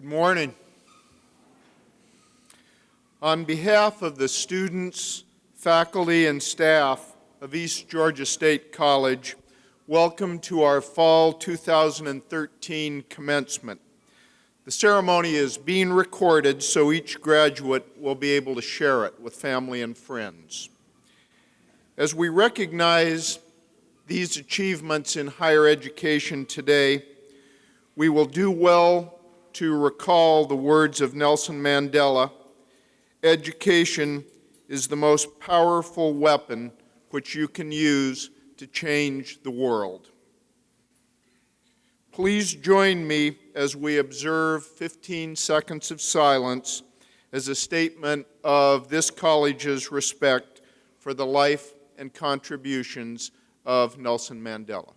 Good morning. On behalf of the students, faculty, and staff of East Georgia State College, welcome to our Fall 2013 commencement. The ceremony is being recorded so each graduate will be able to share it with family and friends. As we recognize these achievements in higher education today, we will do well to recall the words of Nelson Mandela: "Education is the most powerful weapon which you can use to change the world." Please join me as we observe 15 seconds of silence as a statement of this college's respect for the life and contributions of Nelson Mandela.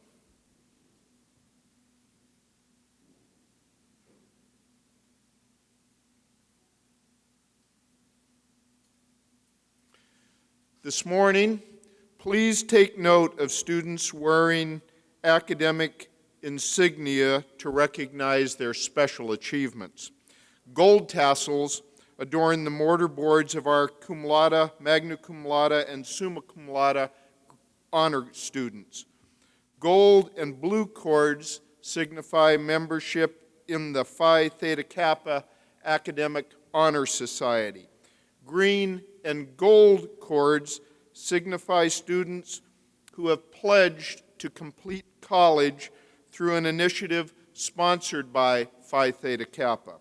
This morning, please take note of students wearing academic insignia to recognize their special achievements. Gold tassels adorn the mortarboards of our cum laude, magna cum laude, and summa cum laude honor students. Gold and blue cords signify membership in the Phi Theta Kappa Academic Honor Society. Green and gold cords signify students who have pledged to complete college through an initiative sponsored by Phi Theta Kappa.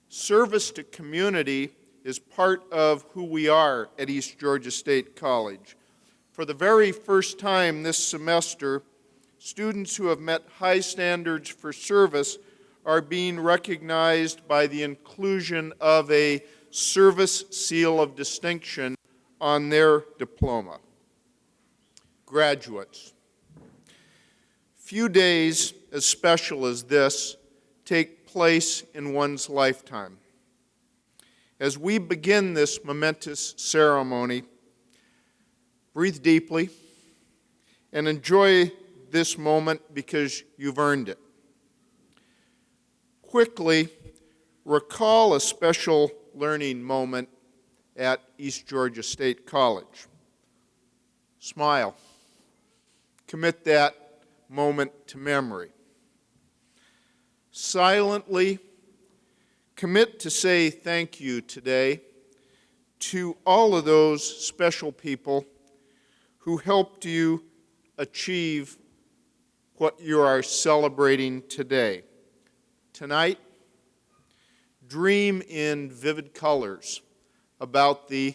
Service to community is part of who we are at East Georgia State College. For the very first time this semester, students who have met high standards for service are being recognized by the inclusion of a Service Seal of Distinction on their diploma. Graduates, few days as special as this take place in one's lifetime. As we begin this momentous ceremony, breathe deeply and enjoy this moment because you've earned it. Quickly recall a special learning moment at East Georgia State College. Smile. Commit that moment to memory. Silently commit to say thank you today to all of those special people who helped you achieve what you are celebrating today. Tonight, dream in vivid colors about the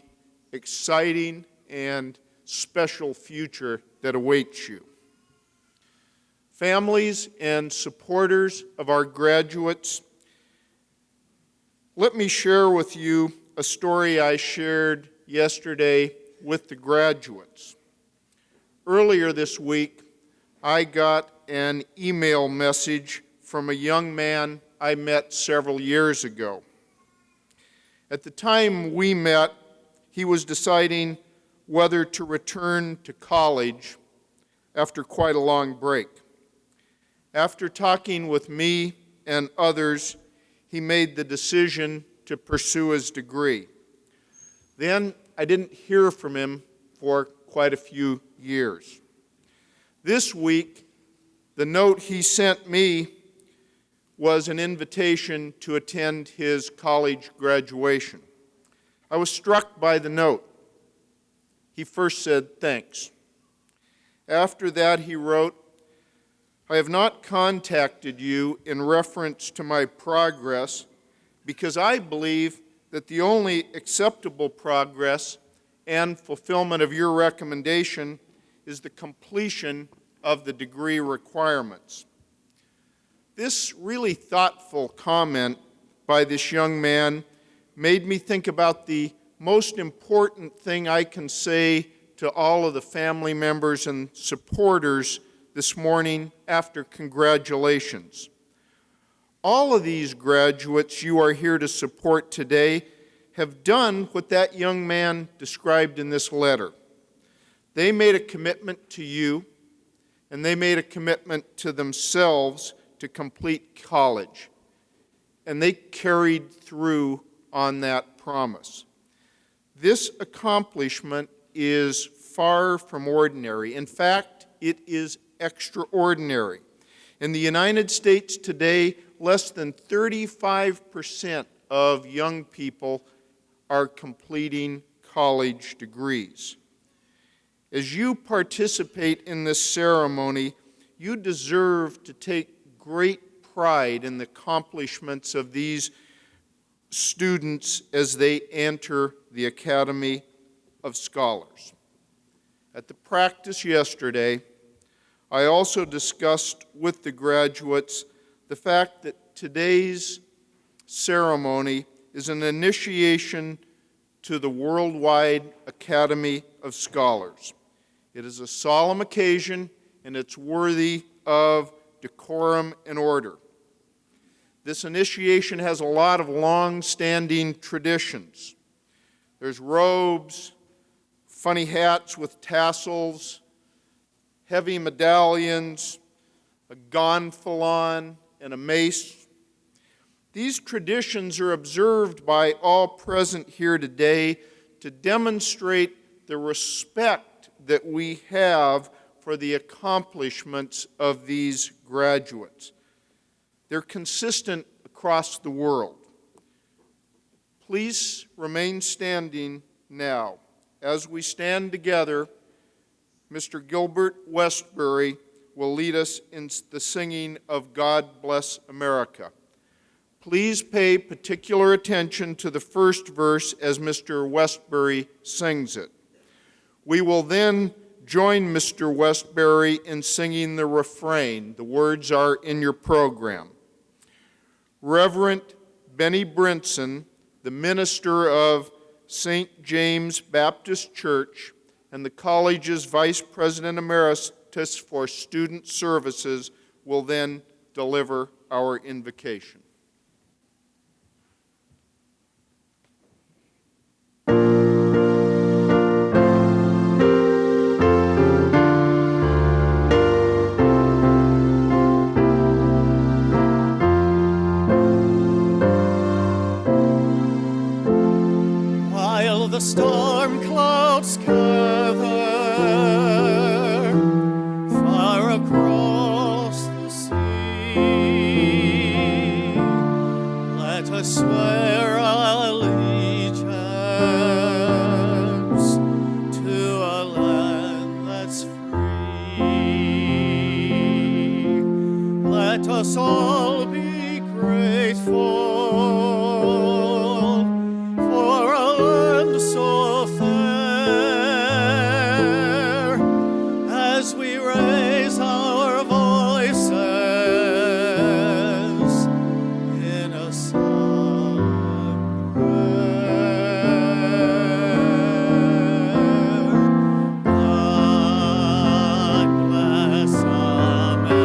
exciting and special future that awaits you. Families and supporters of our graduates, let me share with you a story I shared yesterday with the graduates. Earlier this week, I got an email message from a young man I met several years ago. At the time we met, he was deciding whether to return to college after quite a long break. After talking with me and others, he made the decision to pursue his degree. Then I didn't hear from him for quite a few years. This week, the note he sent me was an invitation to attend his college graduation. I was struck by the note. He first said, "Thanks." After that, he wrote, "I have not contacted you in reference to my progress because I believe that the only acceptable progress and fulfillment of your recommendation is the completion of the degree requirements." This really thoughtful comment by this young man made me think about the most important thing I can say to all of the family members and supporters this morning after congratulations. All of these graduates you are here to support today have done what that young man described in this letter. They made a commitment to you, and they made a commitment to themselves to complete college. and they carried through on that promise. This accomplishment is far from ordinary. In fact, it is extraordinary. In the United States today, less than 35% of young people are completing college degrees. As you participate in this ceremony, you deserve to take great pride in the accomplishments of these students as they enter the Academy of Scholars. At the practice yesterday, I also discussed with the graduates the fact that today's ceremony is an initiation to the Worldwide Academy of Scholars. It is a solemn occasion, and it's worthy of decorum and order. This initiation has a lot of long-standing traditions. There's robes, funny hats with tassels, heavy medallions, a gonfalon, and a mace. These traditions are observed by all present here today to demonstrate the respect that we have for the accomplishments of these graduates. They're consistent across the world. Please remain standing now. As we stand together, Mr. Gilbert Westbury will lead us in the singing of God Bless America. Please pay particular attention to the first verse as Mr. Westbury sings it. We will then join Mr. Westbury in singing the refrain. The words are in your program. Reverend Benny Brinson, the minister of St. James Baptist Church and the college's Vice President Emeritus for Student Services, will then deliver our invocation. The storm clouds gather far across the sea. Let us swear allegiance to a land that's free. Let us all be grateful so fair as we raise our voices in a solemn prayer. God bless America,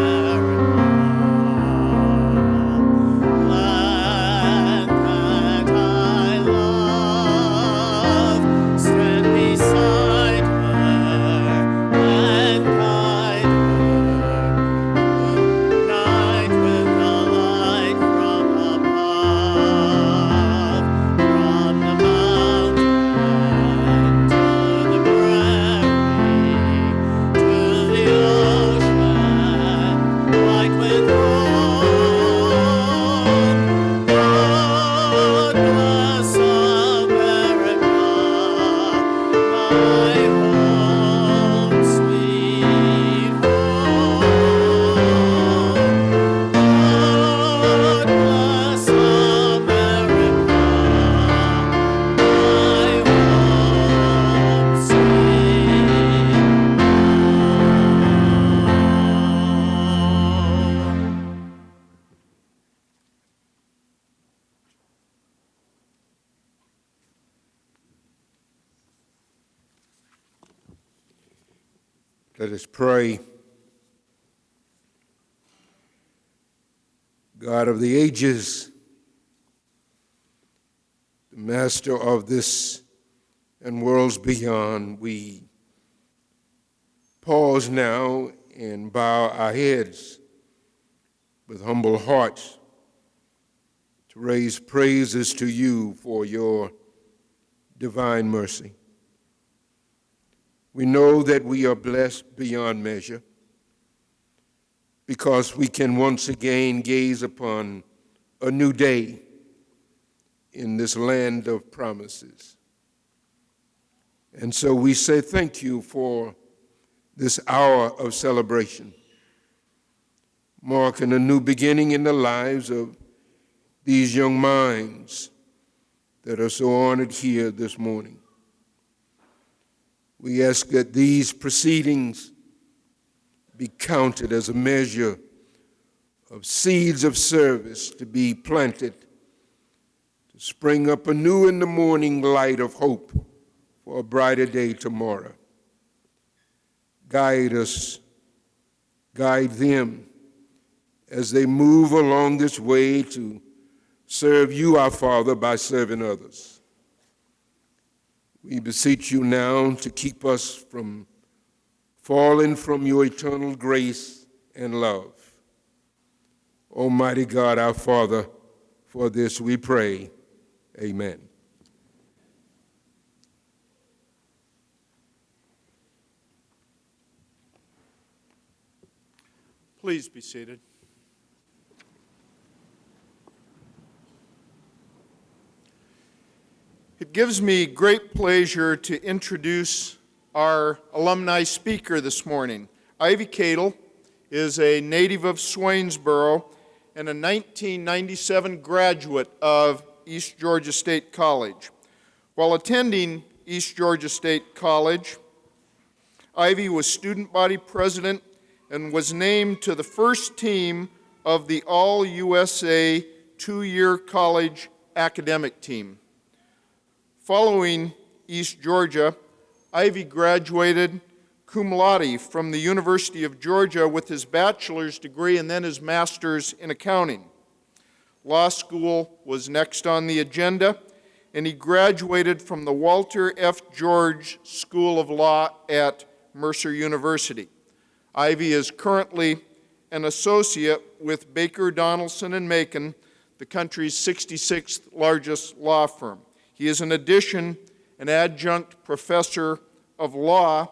land that I love. Stand beside her and guide her, unite with the light from above, from the mountain to the prairie, to the ocean, white with gold. God bless America, my home, sweet home. God bless America, my home, sweet home. Let us pray. God of the ages, the master of this and worlds beyond, we pause now and bow our heads with humble hearts to raise praises to you for your divine mercy. We know that we are blessed beyond measure because we can once again gaze upon a new day in this land of promises. And so we say thank you for this hour of celebration, marking a new beginning in the lives of these young minds that are so honored here this morning. We ask that these proceedings be counted as a measure of seeds of service to be planted, to spring up anew in the morning light of hope for a brighter day tomorrow. Guide us, guide them as they move along this way to serve you, our Father, by serving others. We beseech you now to keep us from falling from your eternal grace and love. Almighty God, our Father, for this we pray. Amen. Please be seated. It gives me great pleasure to introduce our alumni speaker this morning. Ivy Cadle is a native of Swainsboro and a 1997 graduate of East Georgia State College. While attending East Georgia State College, Ivy was student body president and was named to the first team of the All-USA two-year college academic team. Following East Georgia, Ivy graduated cum laude from the University of Georgia with his bachelor's degree and then his master's in accounting. Law school was next on the agenda, and he graduated from the Walter F. George School of Law at Mercer University. Ivy is currently an associate with Baker, Donaldson, and Macon, the country's 66th largest law firm. He is in addition an adjunct professor of law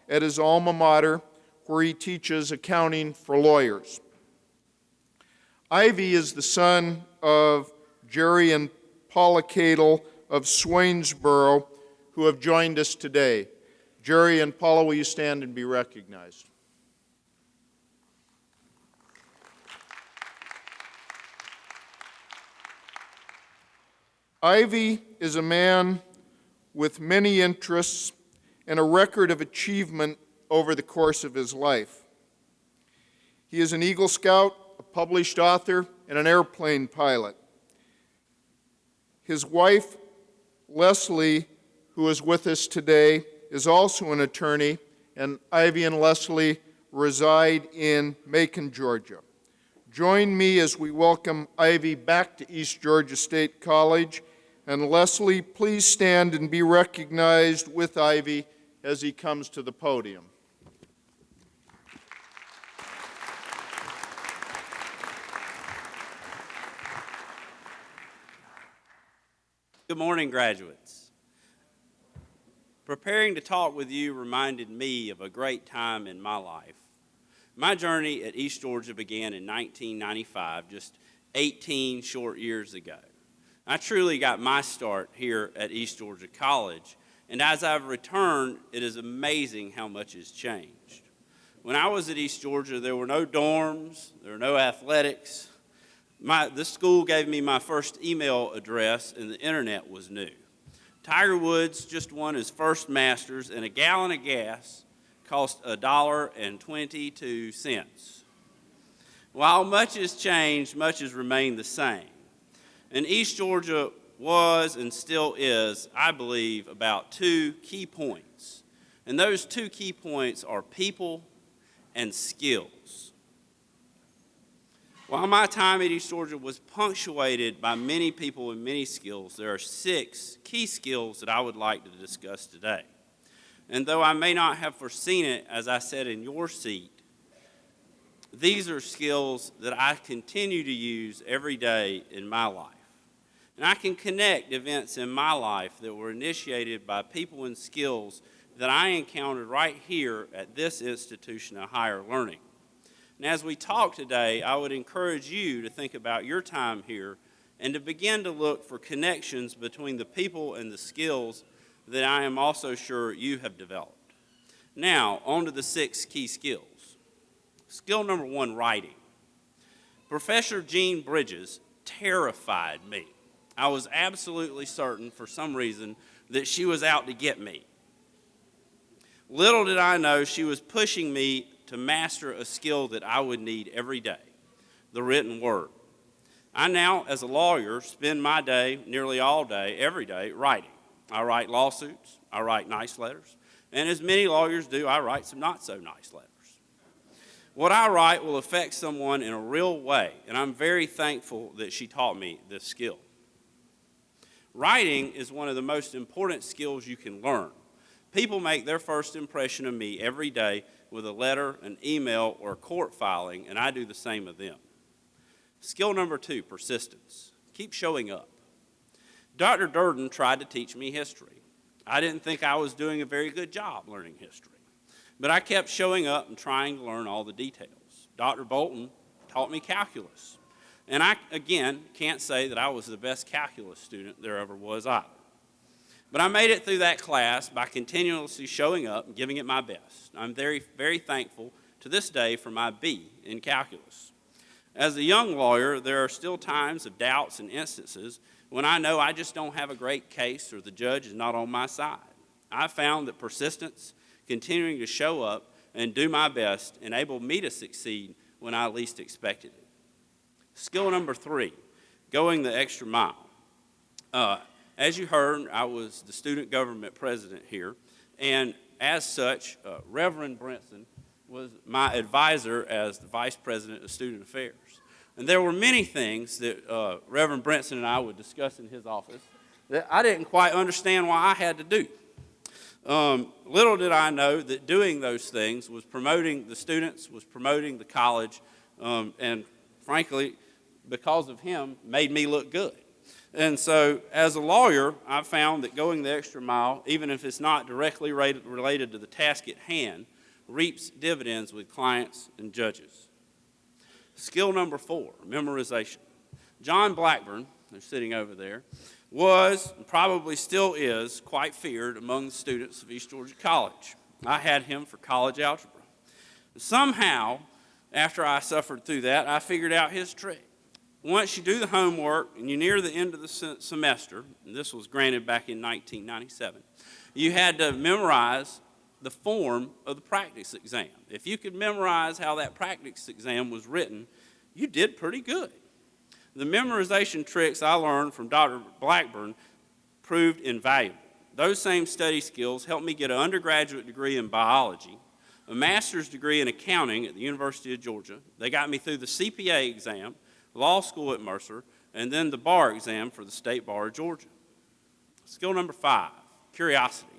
at his alma mater, where he teaches accounting for lawyers. Ivy is the son of Jerry and Paula Cadle of Swainsboro, who have joined us today. Jerry and Paula, will you stand and be recognized? Ivy is a man with many interests and a record of achievement over the course of his life. He is an Eagle Scout, a published author, and an airplane pilot. His wife, Leslie, who is with us today, is also an attorney, and Ivy and Leslie reside in Macon, Georgia. Join me as we welcome Ivy back to East Georgia State College. And Leslie, please stand and be recognized with Ivy as he comes to the podium. Good morning, graduates. Preparing to talk with you reminded me of a great time in my life. My journey at East Georgia began in 1995, just 18 short years ago. I truly got my start here at East Georgia College, and as I've returned, it is amazing how much has changed. When I was at East Georgia, there were no dorms, there were no athletics. This school gave me my first email address, and the internet was new. Tiger Woods just won his first Masters, and a gallon of gas cost $1.22. While much has changed, much has remained the same. And East Georgia was and still is, I believe, about two key points. And those two key points are people and skills. While my time at East Georgia was punctuated by many people and many skills, there are 6 key skills that I would like to discuss today. And though I may not have foreseen it, as I sat in your seat, these are skills that I continue to use every day in my life. And I can connect events in my life that were initiated by people and skills that I encountered right here at this institution of higher learning. And as we talk today, I would encourage you to think about your time here and to begin to look for connections between the people and the skills that I am also sure you have developed. Now, on to the 6 key skills. Skill number 1, writing. Professor Jean Bridges terrified me. I was absolutely certain, for some reason, that she was out to get me. Little did I know she was pushing me to master a skill that I would need every day, the written word. I now, as a lawyer, spend my day, nearly all day, every day, writing. I write lawsuits, I write nice letters, and as many lawyers do, I write some not so nice letters. What I write will affect someone in a real way, and I'm very thankful that she taught me this skill. Writing is one of the most important skills you can learn. People make their first impression of me every day with a letter, an email, or a court filing, and I do the same of them. Skill number 2, persistence. Keep showing up. Dr. Durden tried to teach me history. I didn't think I was doing a very good job learning history, but I kept showing up and trying to learn all the details. Dr. Bolton taught me calculus, and I, again, can't say that I was the best calculus student there ever was either. But I made it through that class by continuously showing up and giving it my best. I'm very, very thankful to this day for my B in calculus. As a young lawyer, there are still times of doubts and instances when I know I just don't have a great case or the judge is not on my side. I found that persistence, continuing to show up and do my best, enabled me to succeed when I least expected it. Skill number 3, going the extra mile. As you heard, I was the student government president here, and as such, Reverend Brinson was my advisor as the vice president of student affairs. And there were many things that Reverend Brinson and I would discuss in his office that I didn't quite understand why I had to do. Little did I know that doing those things was promoting the students, was promoting the college, and frankly, because of him, made me look good. And so, as a lawyer, I found that going the extra mile, even if it's not directly related to the task at hand, reaps dividends with clients and judges. Skill number 4, memorization. John Blackburn, who's sitting over there, was, and probably still is, quite feared among the students of East Georgia College. I had him for college algebra. Somehow, after I suffered through that, I figured out his trick. Once you do the homework and you're near the end of the semester, and this was granted back in 1997, you had to memorize the form of the practice exam. If you could memorize how that practice exam was written, you did pretty good. The memorization tricks I learned from Dr. Blackburn proved invaluable. Those same study skills helped me get an undergraduate degree in biology, a master's degree in accounting at the University of Georgia. They got me through the CPA exam, law school at Mercer, and then the bar exam for the State Bar of Georgia. Skill number 5, curiosity.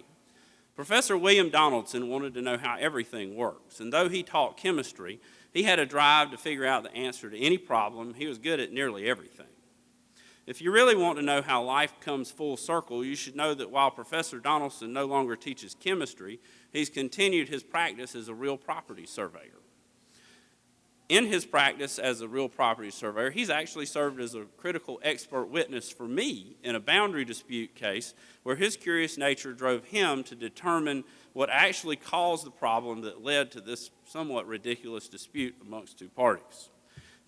Professor William Donaldson wanted to know how everything works, and though he taught chemistry, he had a drive to figure out the answer to any problem. He was good at nearly everything. If you really want to know how life comes full circle, you should know that while Professor Donaldson no longer teaches chemistry, he's continued his practice as a real property surveyor. In his practice as a real property surveyor, he's actually served as a critical expert witness for me in a boundary dispute case where his curious nature drove him to determine what actually caused the problem that led to this somewhat ridiculous dispute amongst two parties.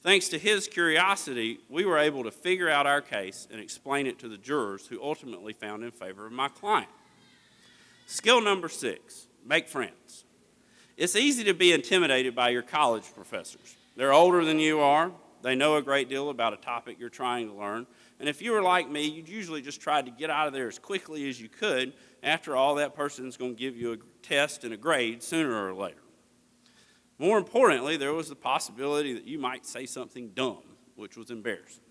Thanks to his curiosity, we were able to figure out our case and explain it to the jurors who ultimately found in favor of my client. Skill number 6, make friends. It's easy to be intimidated by your college professors. They're older than you are. They know a great deal about a topic you're trying to learn. And if you were like me, you'd usually just try to get out of there as quickly as you could. After all, that person's going to give you a test and a grade sooner or later. More importantly, there was the possibility that you might say something dumb, which was embarrassing.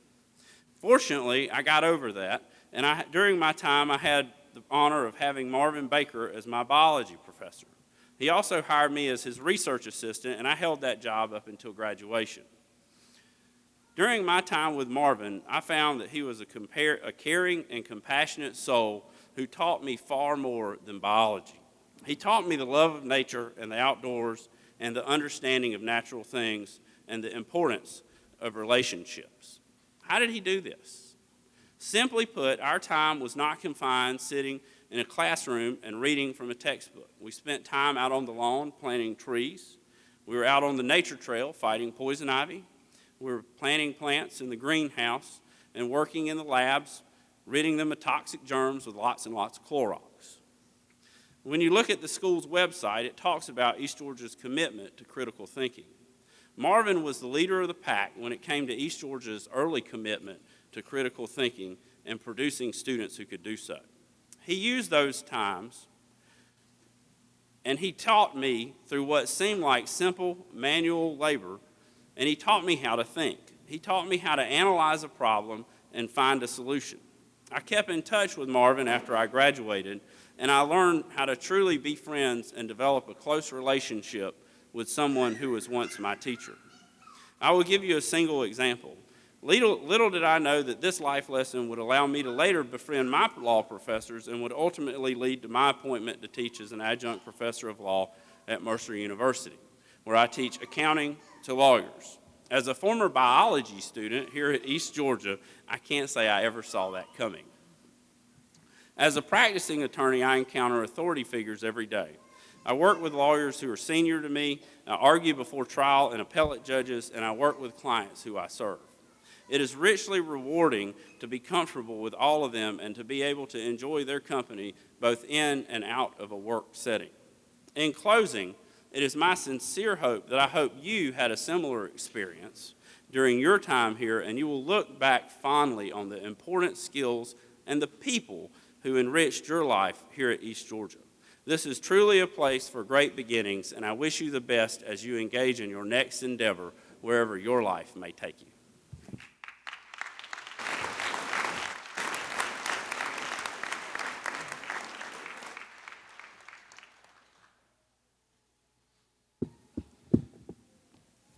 Fortunately, I got over that, and during my time, I had the honor of having Marvin Baker as my biology professor. He also hired me as his research assistant, and I held that job up until graduation. During my time with Marvin, I found that he was a caring and compassionate soul who taught me far more than biology. He taught me the love of nature and the outdoors and the understanding of natural things and the importance of relationships. How did he do this? Simply put, our time was not confined sitting in a classroom and reading from a textbook. We spent time out on the lawn planting trees. We were out on the nature trail fighting poison ivy. We were planting plants in the greenhouse and working in the labs, ridding them of toxic germs with lots and lots of Clorox. When you look at the school's website, it talks about East Georgia's commitment to critical thinking. Marvin was the leader of the pack when it came to East Georgia's early commitment to critical thinking and producing students who could do so. He used those times, and he taught me through what seemed like simple manual labor, and he taught me how to think. He taught me how to analyze a problem and find a solution. I kept in touch with Marvin after I graduated, and I learned how to truly be friends and develop a close relationship with someone who was once my teacher. I will give you a single example. Little did I know that this life lesson would allow me to later befriend my law professors and would ultimately lead to my appointment to teach as an adjunct professor of law at Mercer University, where I teach accounting to lawyers. As a former biology student here at East Georgia, I can't say I ever saw that coming. As a practicing attorney, I encounter authority figures every day. I work with lawyers who are senior to me, I argue before trial and appellate judges, and I work with clients who I serve. It is richly rewarding to be comfortable with all of them and to be able to enjoy their company both in and out of a work setting. In closing, it is my sincere hope that I hope you had a similar experience during your time here, and you will look back fondly on the important skills and the people who enriched your life here at East Georgia. This is truly a place for great beginnings, and I wish you the best as you engage in your next endeavor, wherever your life may take you.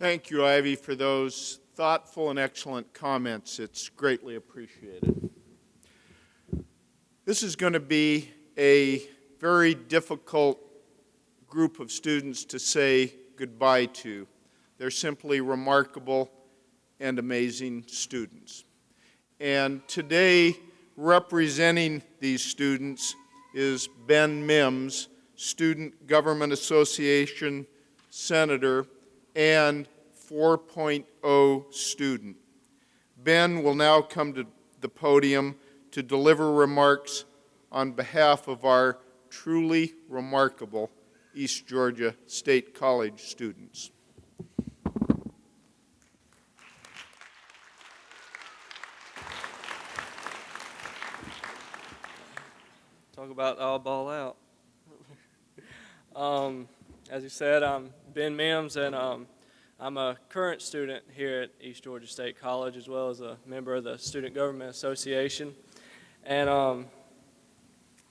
Thank you, Ivy, for those thoughtful and excellent comments. It's greatly appreciated. This is going to be a very difficult group of students to say goodbye to. They're simply remarkable and amazing students. And today, representing these students is Ben Mims, Student Government Association Senator and 4.0 student. Ben will now come to the podium to deliver remarks on behalf of our truly remarkable East Georgia State College students. Talk about all ball out. As you said, I'm Ben Mims, and I'm a current student here at East Georgia State College, as well as a member of the Student Government Association. And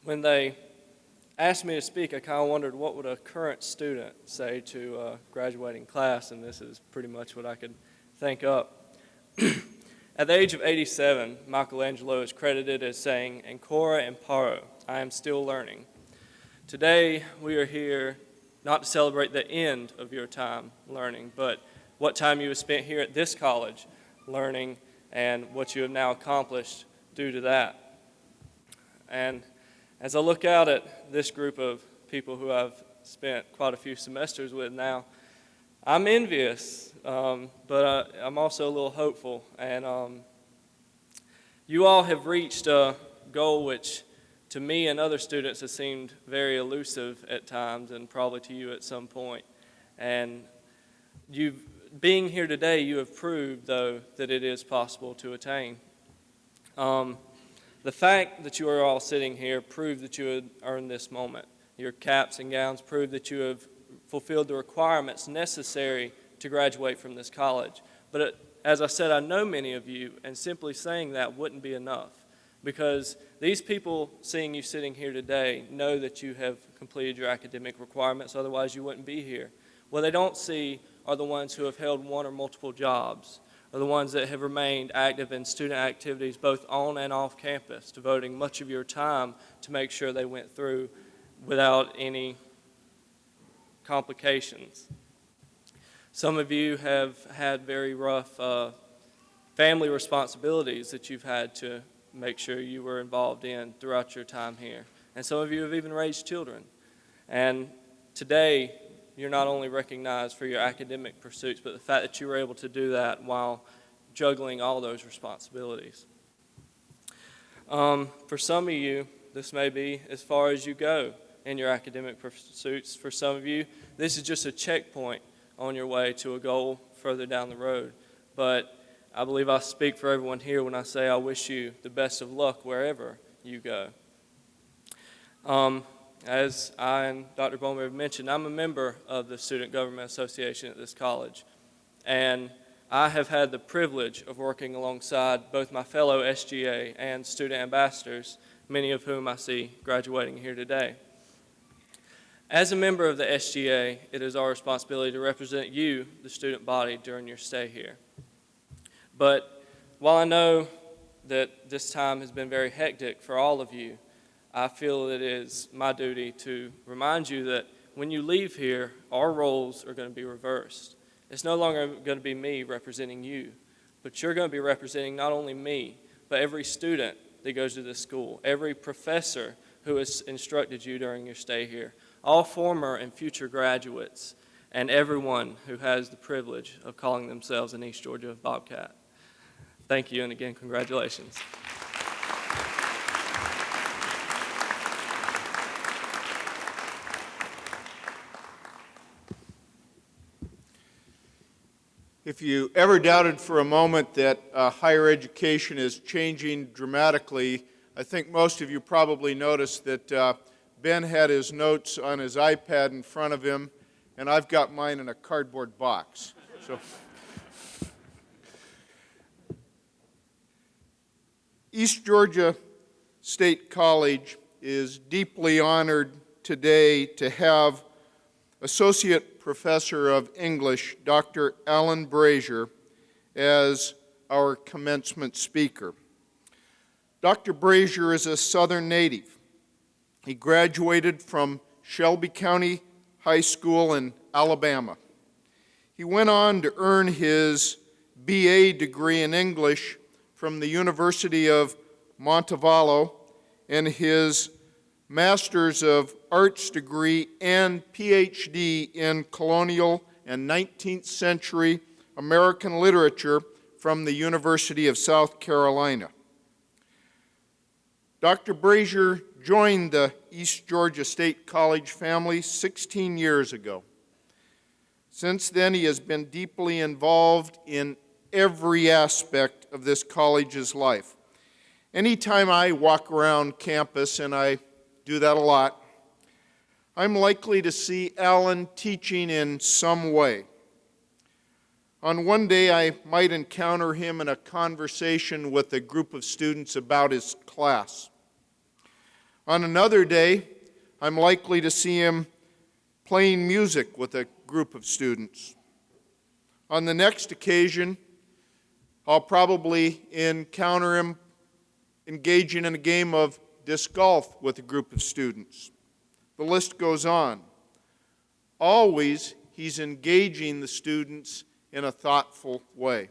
when they asked me to speak, I kind of wondered what would a current student say to a graduating class, and this is pretty much what I could think up. At the age of 87, Michelangelo is credited as saying, "Ancora imparo, I am still learning." Today, we are here not to celebrate the end of your time learning, but what time you have spent here at this college learning and what you have now accomplished due to that. And as I look out at this group of people who I've spent quite a few semesters with now, I'm envious, but I'm also a little hopeful. And you all have reached a goal which to me and other students has seemed very elusive at times, and probably to you at some point. And being here today, you have proved, though, that it is possible to attain. The fact that you are all sitting here proved that you had earned this moment. Your caps and gowns prove that you have fulfilled the requirements necessary to graduate from this college. But as I said, I know many of you, and simply saying that wouldn't be enough, because these people seeing you sitting here today know that you have completed your academic requirements, otherwise you wouldn't be here. What they don't see are the ones who have held one or multiple jobs, are the ones that have remained active in student activities both on and off campus, devoting much of your time to make sure they went through without any complications. Some of you have had very rough family responsibilities that you've had to make sure you were involved in throughout your time here. And some of you have even raised children. And today, you're not only recognized for your academic pursuits, but the fact that you were able to do that while juggling all those responsibilities. For some of you, this may be as far as you go in your academic pursuits. For some of you, this is just a checkpoint on your way to a goal further down the road. But I believe I speak for everyone here when I say I wish you the best of luck wherever you go. As I and Dr. Bowman have mentioned, I'm a member of the Student Government Association at this college, and I have had the privilege of working alongside both my fellow SGA and student ambassadors, many of whom I see graduating here today. As a member of the SGA, it is our responsibility to represent you, the student body, during your stay here. But while I know that this time has been very hectic for all of you, I feel it is my duty to remind you that when you leave here, our roles are going to be reversed. It's no longer going to be me representing you, but you're going to be representing not only me, but every student that goes to this school, every professor who has instructed you during your stay here, all former and future graduates, and everyone who has the privilege of calling themselves an East Georgia Bobcat. Thank you, and again, congratulations. If you ever doubted for a moment that higher education is changing dramatically, I think most of you probably noticed that Ben had his notes on his iPad in front of him, and I've got mine in a cardboard box. So, East Georgia State College is deeply honored today to have Associate Professor of English, Dr. Alan Brazier, as our commencement speaker. Dr. Brazier is a Southern native. He graduated from Shelby County High School in Alabama. He went on to earn his BA degree in English from the University of Montevallo and his Master's of Arts degree and PhD in colonial and 19th century American literature from the University of South Carolina. Dr. Brazier joined the East Georgia State College family 16 years ago. Since then, he has been deeply involved in every aspect of this college's life. Anytime I walk around campus, and I do that a lot, I'm likely to see Alan teaching in some way. On one day, I might encounter him in a conversation with a group of students about his class. On another day, I'm likely to see him playing music with a group of students. On the next occasion, I'll probably encounter him engaging in a game of disc golf with a group of students. The list goes on. Always, he's engaging the students in a thoughtful way.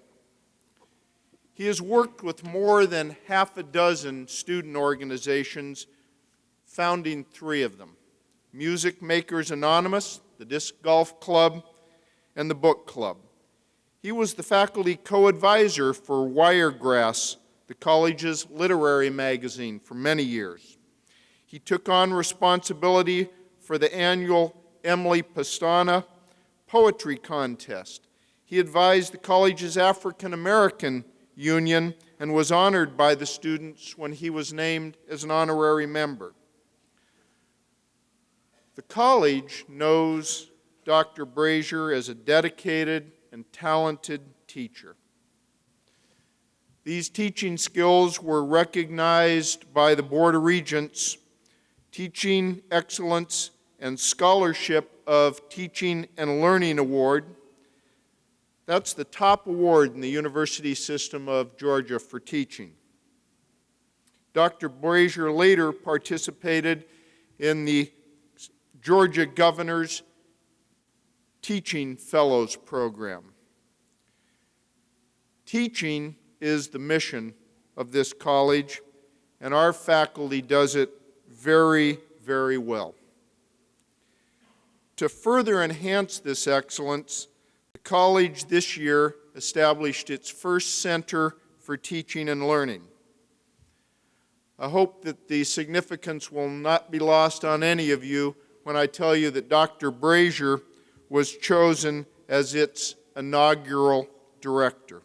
He has worked with more than half a dozen student organizations, founding 3 of them: Music Makers Anonymous, the Disc Golf Club, and the Book Club. He was the faculty co-advisor for Wiregrass, the college's literary magazine, for many years. He took on responsibility for the annual Emily Pastana Poetry Contest. He advised the college's African American Union and was honored by the students when he was named as an honorary member. The college knows Dr. Brazier as a dedicated and talented teacher. These teaching skills were recognized by the Board of Regents, Teaching Excellence and Scholarship of Teaching and Learning Award, That's the top award in the university system of Georgia for teaching. Dr. Brazier later participated in the Georgia Governor's Teaching Fellows Program. Teaching is the mission of this college, and our faculty does it very, very well. To further enhance this excellence, the college this year established its first Center for Teaching and Learning. I hope that the significance will not be lost on any of you when I tell you that Dr. Brazier was chosen as its inaugural director.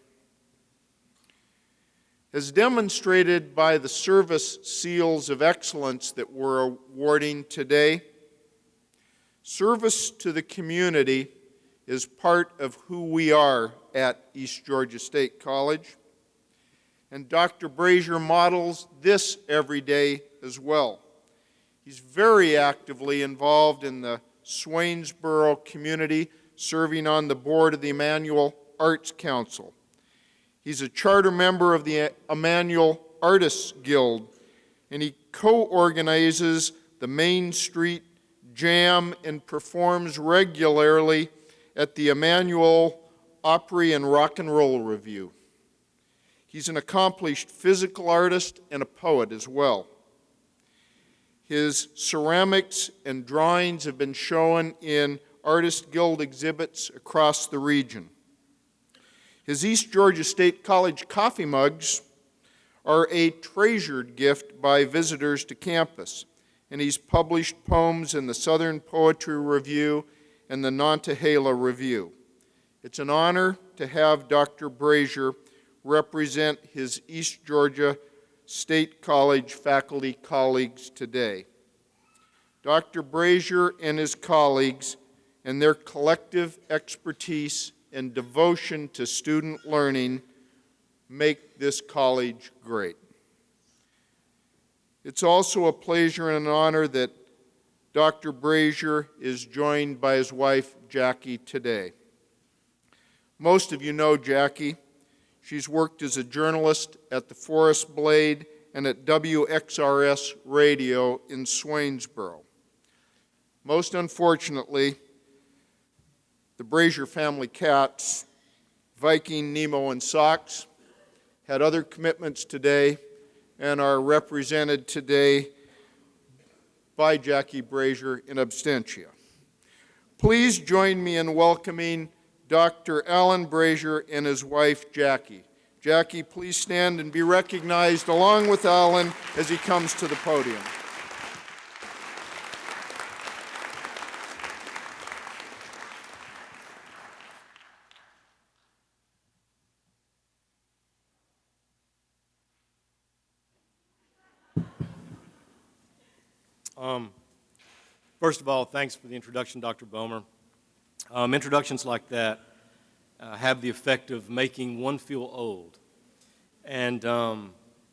As demonstrated by the service seals of excellence that we're awarding today, service to the community is part of who we are at East Georgia State College, and Dr. Brazier models this every day as well. He's very actively involved in the Swainsboro community, serving on the board of the Emmanuel Arts Council. He's a charter member of the Emmanuel Artists Guild, and he co-organizes the Main Street Jam and performs regularly at the Emmanuel Opry and Rock and Roll Review. He's an accomplished physical artist and a poet as well. His ceramics and drawings have been shown in Artist Guild exhibits across the region. His East Georgia State College coffee mugs are a treasured gift by visitors to campus, and he's published poems in the Southern Poetry Review and the Nantahala Review. It's an honor to have Dr. Brazier represent his East Georgia State College faculty colleagues today. Dr. Brazier and his colleagues and their collective expertise and devotion to student learning make this college great. It's also a pleasure and an honor that Dr. Brazier is joined by his wife, Jackie, today. Most of you know Jackie. She's worked as a journalist at the Forest Blade and at WXRS Radio in Swainsboro. Most unfortunately, the Brazier family cats, Viking, Nemo, and Sox, had other commitments today and are represented today by Jackie Brazier in absentia. Please join me in welcoming Dr. Alan Brazier and his wife, Jackie. Jackie, please stand and be recognized along with Alan as he comes to the podium. First of all, thanks for the introduction, Dr. Bomer. Introductions like that have the effect of making one feel old. And then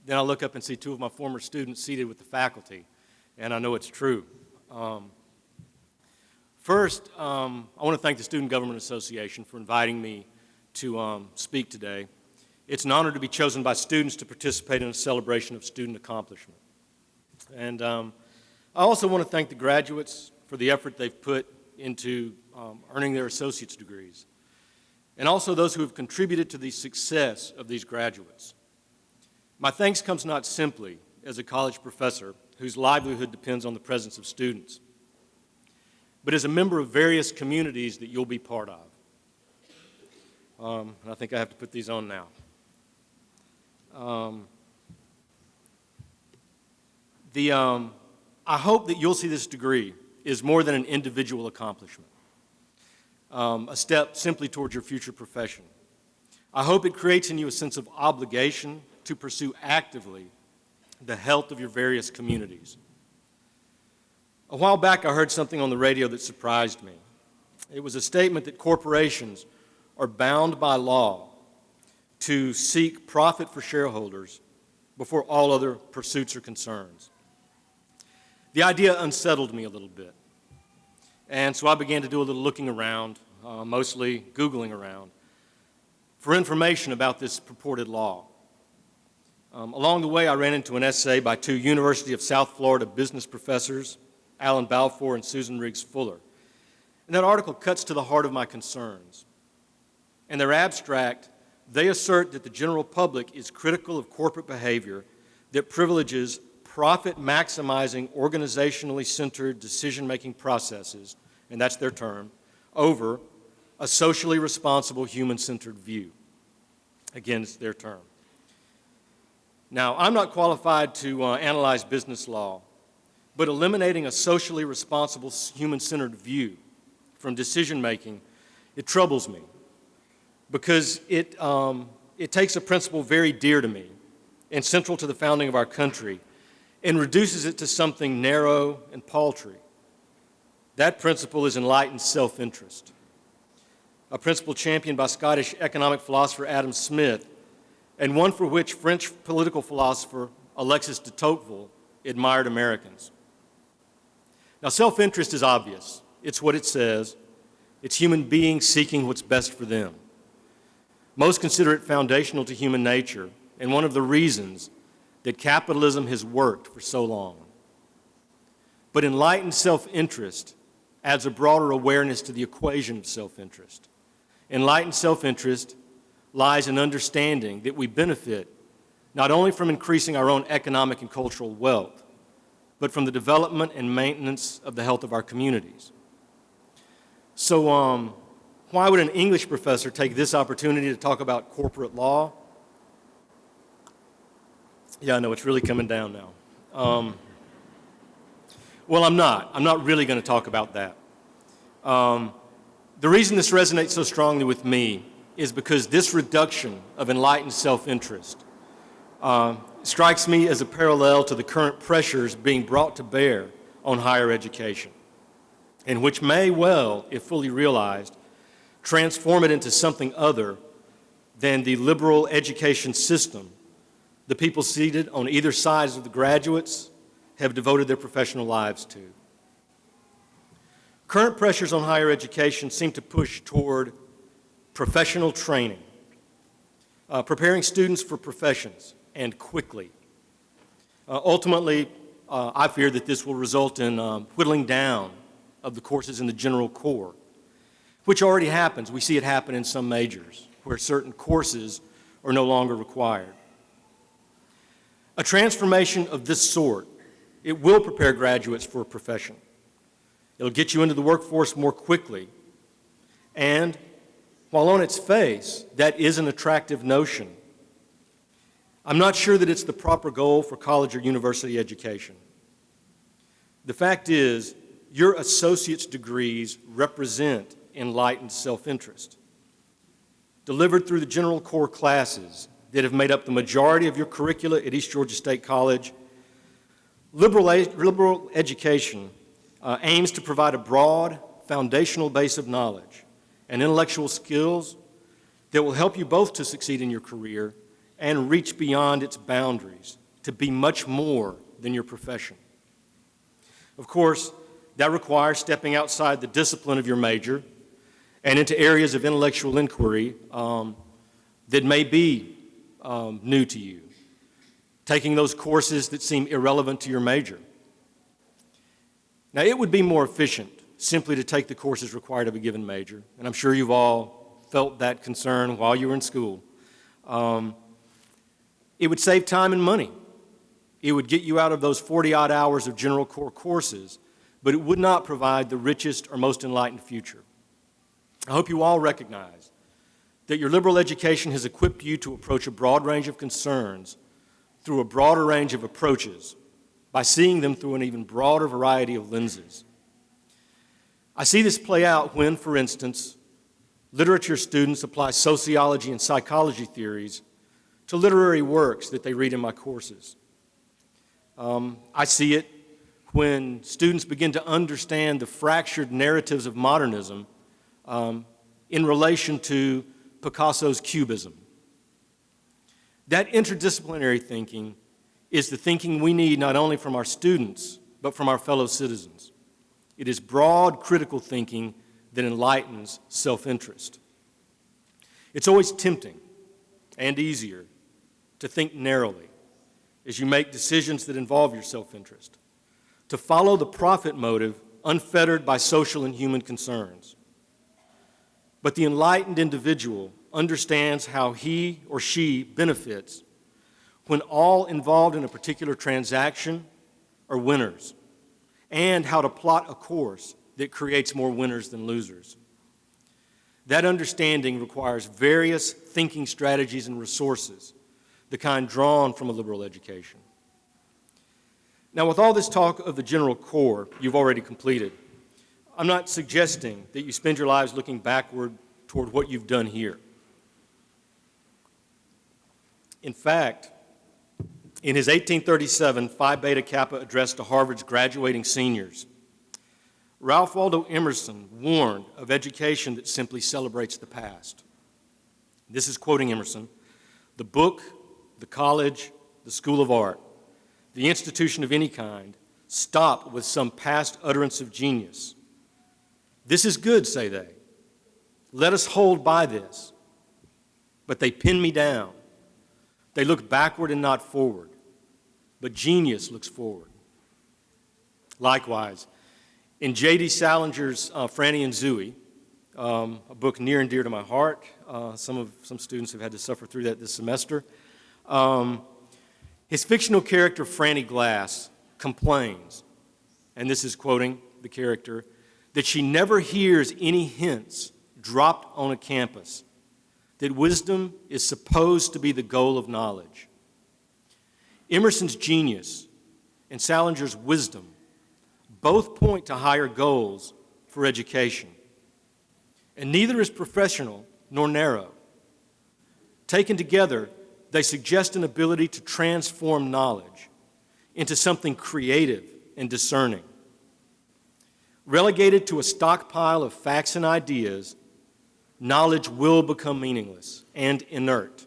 I look up and see two of my former students seated with the faculty, and I know it's true. First, I want to thank the Student Government Association for inviting me to speak today. It's an honor to be chosen by students to participate in a celebration of student accomplishment. And I also want to thank the graduates for the effort they've put into earning their associate's degrees, and also those who have contributed to the success of these graduates. My thanks comes not simply as a college professor whose livelihood depends on the presence of students, but as a member of various communities that you'll be part of. And I think I have to put these on now. I hope that you'll see this degree is more than an individual accomplishment, a step simply towards your future profession. I hope it creates in you a sense of obligation to pursue actively the health of your various communities. A while back, I heard something on the radio that surprised me. It was a statement that corporations are bound by law to seek profit for shareholders before all other pursuits or concerns. The idea unsettled me a little bit. And so I began to do a little looking around, mostly Googling around. for information about this purported law. Along the way, I ran into an essay by two University of South Florida business professors, Alan Balfour and Susan Riggs Fuller. And that article cuts to the heart of my concerns. In their abstract, they assert that the general public is critical of corporate behavior that privileges profit-maximizing, organizationally centered decision-making processes, and that's their term, over a socially responsible, human-centered view. Again, it's their term. Now, I'm not qualified to analyze business law, but eliminating a socially responsible, human-centered view from decision-making, it troubles me because it takes a principle very dear to me and central to the founding of our country and reduces it to something narrow and paltry. That principle is enlightened self-interest, a principle championed by Scottish economic philosopher Adam Smith, and one for which French political philosopher Alexis de Tocqueville admired Americans. Now, self-interest is obvious. It's what it says. It's human beings seeking what's best for them. Most consider it foundational to human nature, and one of the reasons that capitalism has worked for so long. But enlightened self-interest adds a broader awareness to the equation of self-interest. Enlightened self-interest lies in understanding that we benefit not only from increasing our own economic and cultural wealth, but from the development and maintenance of the health of our communities. So why would an English professor take this opportunity to talk about corporate law? Yeah, I know, it's really coming down now. Well, I'm not really going to talk about that. The reason this resonates so strongly with me is because this reduction of enlightened self-interest strikes me as a parallel to the current pressures being brought to bear on higher education, and which may well, if fully realized, transform it into something other than the liberal education system the people seated on either sides of the graduates have devoted their professional lives to. Current pressures on higher education seem to push toward professional training, preparing students for professions, and quickly. Ultimately, I fear that this will result in whittling down of the courses in the general core, which already happens. We see it happen in some majors, where certain courses are no longer required. A transformation of this sort, it will prepare graduates for a profession. It'll get you into the workforce more quickly, and while on its face, that is an attractive notion, I'm not sure that it's the proper goal for college or university education. The fact is, your associate's degrees represent enlightened self-interest. Delivered through the general core classes that have made up the majority of your curricula at East Georgia State College, liberal education aims to provide a broad, foundational base of knowledge and intellectual skills that will help you both to succeed in your career and reach beyond its boundaries to be much more than your profession. Of course, that requires stepping outside the discipline of your major and into areas of intellectual inquiry that may be new to you, taking those courses that seem irrelevant to your major. Now, it would be more efficient simply to take the courses required of a given major, and I'm sure you've all felt that concern while you were in school. It would save time and money. It would get you out of those 40-odd hours of general core courses, but it would not provide the richest or most enlightened future. I hope you all recognize that your liberal education has equipped you to approach a broad range of concerns through a broader range of approaches by seeing them through an even broader variety of lenses. I see this play out when, for instance, literature students apply sociology and psychology theories to literary works that they read in my courses. I see it when students begin to understand the fractured narratives of modernism in relation to Picasso's Cubism. That interdisciplinary thinking is the thinking we need not only from our students, but from our fellow citizens. It is broad critical thinking that enlightens self-interest. It's always tempting and easier to think narrowly as you make decisions that involve your self-interest, to follow the profit motive unfettered by social and human concerns. But the enlightened individual understands how he or she benefits when all involved in a particular transaction are winners, and how to plot a course that creates more winners than losers. That understanding requires various thinking strategies and resources, the kind drawn from a liberal education. Now, with all this talk of the general core you've already completed, I'm not suggesting that you spend your lives looking backward toward what you've done here. In fact, in his 1837 Phi Beta Kappa address to Harvard's graduating seniors, Ralph Waldo Emerson warned of education that simply celebrates the past. This is quoting Emerson: "The book, the college, the school of art, the institution of any kind, stop with some past utterance of genius. This is good, say they. Let us hold by this. But they pin me down. They look backward and not forward. But genius looks forward." Likewise, in J.D. Salinger's Franny and Zooey, a book near and dear to my heart, some students have had to suffer through that this semester, his fictional character, Franny Glass, complains, and this is quoting the character, that she never hears any hints dropped on a campus that wisdom is supposed to be the goal of knowledge. Emerson's genius and Salinger's wisdom both point to higher goals for education, and neither is professional nor narrow. Taken together, they suggest an ability to transform knowledge into something creative and discerning. Relegated to a stockpile of facts and ideas, knowledge will become meaningless and inert.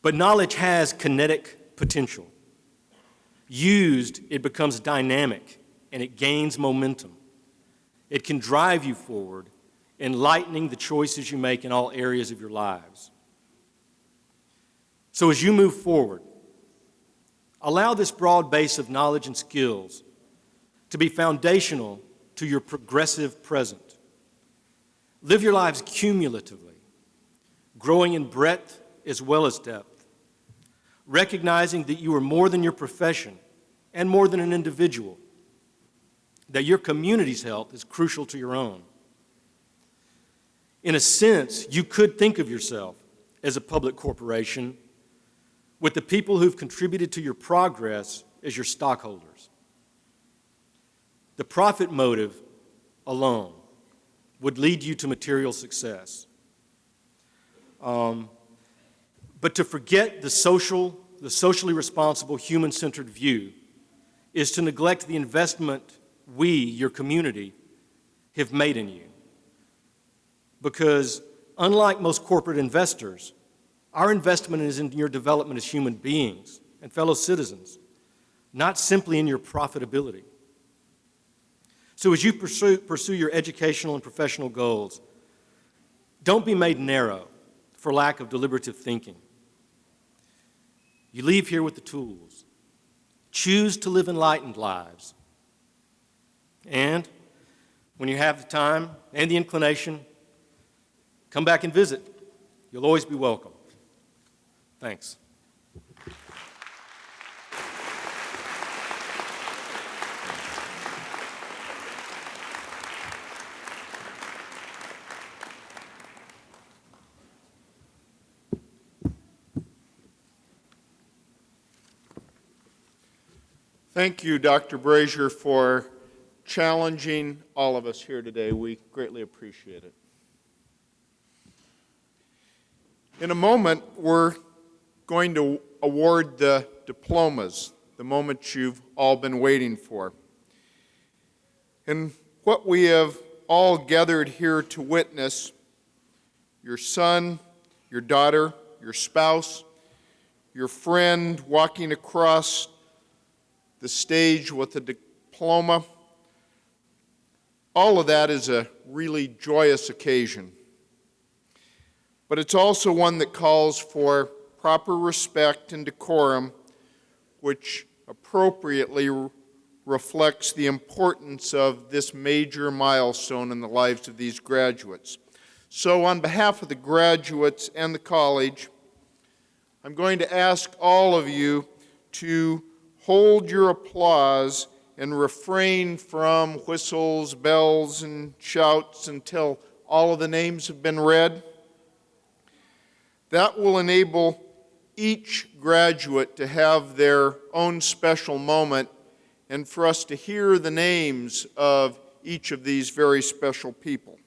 But knowledge has kinetic potential. Used, it becomes dynamic and it gains momentum. It can drive you forward, enlightening the choices you make in all areas of your lives. So as you move forward, allow this broad base of knowledge and skills to be foundational to your progressive present. Live your lives cumulatively, growing in breadth as well as depth, recognizing that you are more than your profession and more than an individual, that your community's health is crucial to your own. In a sense, you could think of yourself as a public corporation with the people who've contributed to your progress as your stockholders. The profit motive alone would lead you to material success. But to forget the socially responsible, human-centered view is to neglect the investment we, your community, have made in you. Because unlike most corporate investors, our investment is in your development as human beings and fellow citizens, not simply in your profitability. So as you pursue your educational and professional goals, don't be made narrow for lack of deliberative thinking. You leave here with the tools. Choose to live enlightened lives. And when you have the time and the inclination, come back and visit. You'll always be welcome. Thanks. Thank you, Dr. Brazier, for challenging all of us here today. We greatly appreciate it. In a moment, we're going to award the diplomas, the moment you've all been waiting for. And what we have all gathered here to witness, your son, your daughter, your spouse, your friend walking across the stage with a diploma, all of that is a really joyous occasion. but it's also one that calls for proper respect and decorum, which appropriately reflects the importance of this major milestone in the lives of these graduates. So on behalf of the graduates and the college, I'm going to ask all of you to hold your applause and refrain from whistles, bells, and shouts until all of the names have been read. That will enable each graduate to have their own special moment and for us to hear the names of each of these very special people.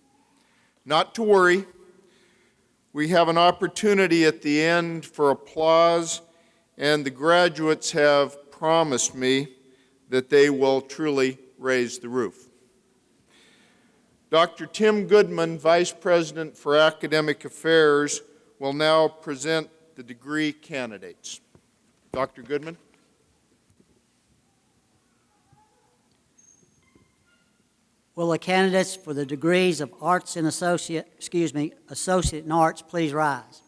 Not to worry, we have an opportunity at the end for applause, and the graduates have promised me that they will truly raise the roof. Dr. Tim Goodman, Vice President for Academic Affairs, will now present the degree candidates. Dr. Goodman. Will the candidates for the degrees of Associate in Arts please rise?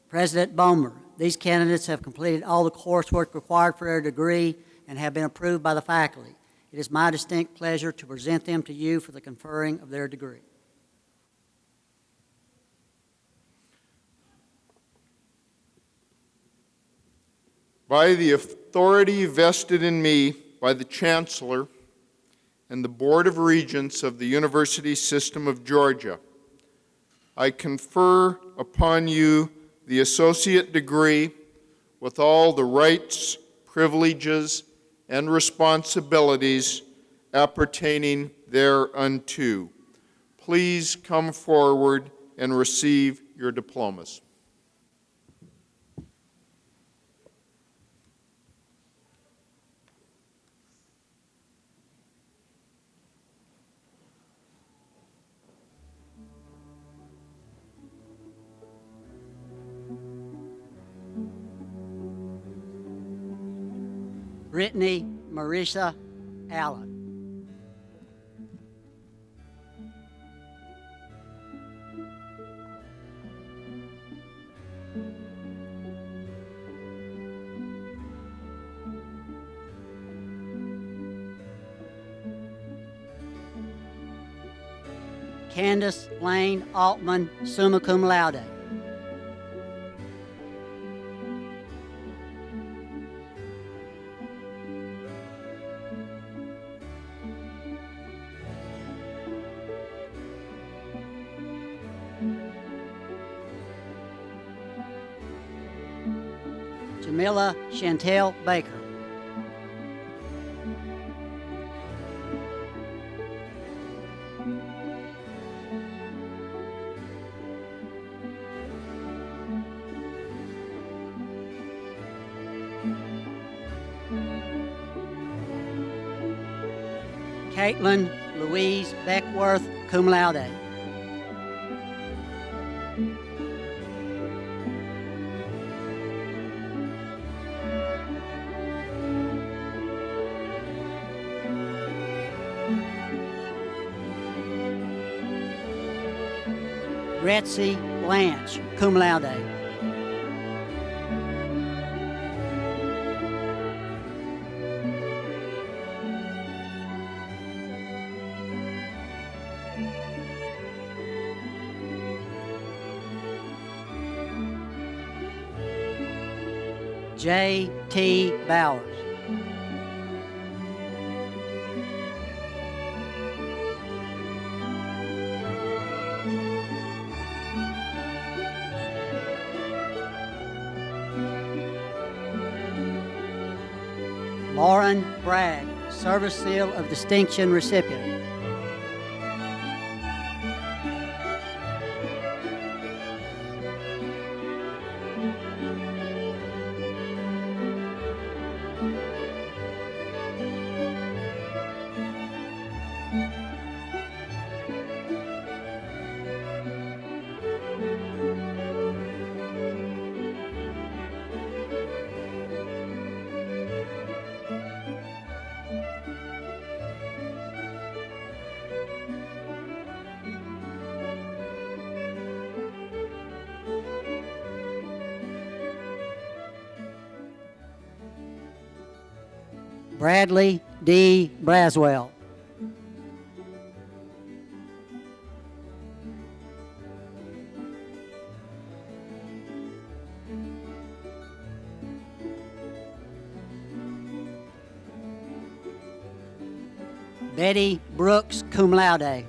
President Bomer, these candidates have completed all the coursework required for their degree and have been approved by the faculty. It is my distinct pleasure to present them to you for the conferring of their degree. By the authority vested in me by the Chancellor and the Board of Regents of the University System of Georgia, I confer upon you the associate degree with all the rights, privileges, and responsibilities appertaining thereunto. Please come forward and receive your diplomas. Brittany Marissa Allen. Candace Lane Altman, summa cum laude. Jamila Chantel Baker. Caitlin Louise Beckworth, cum laude. Betsy Blanche, cum laude. J.T. Bowers. Lauren Bragg, Service Seal of Distinction recipient. Bradley D. Braswell. Betty Brooks, cum laude.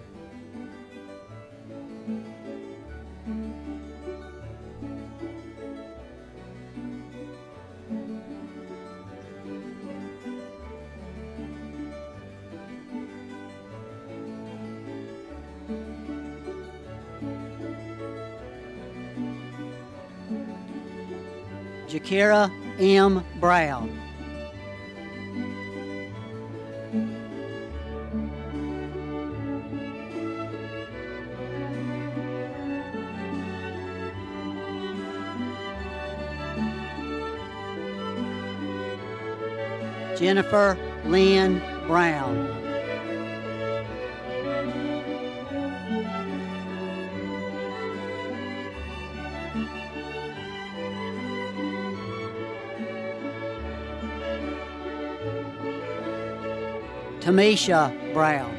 Jakira M. Brown. Jennifer Lynn Brown. Tamisha Brown.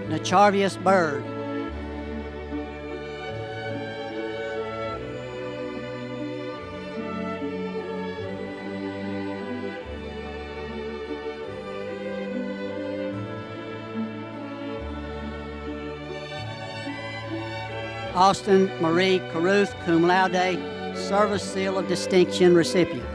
Nacharvius Bird. Austin Marie Caruth, cum laude, Service Seal of Distinction recipient.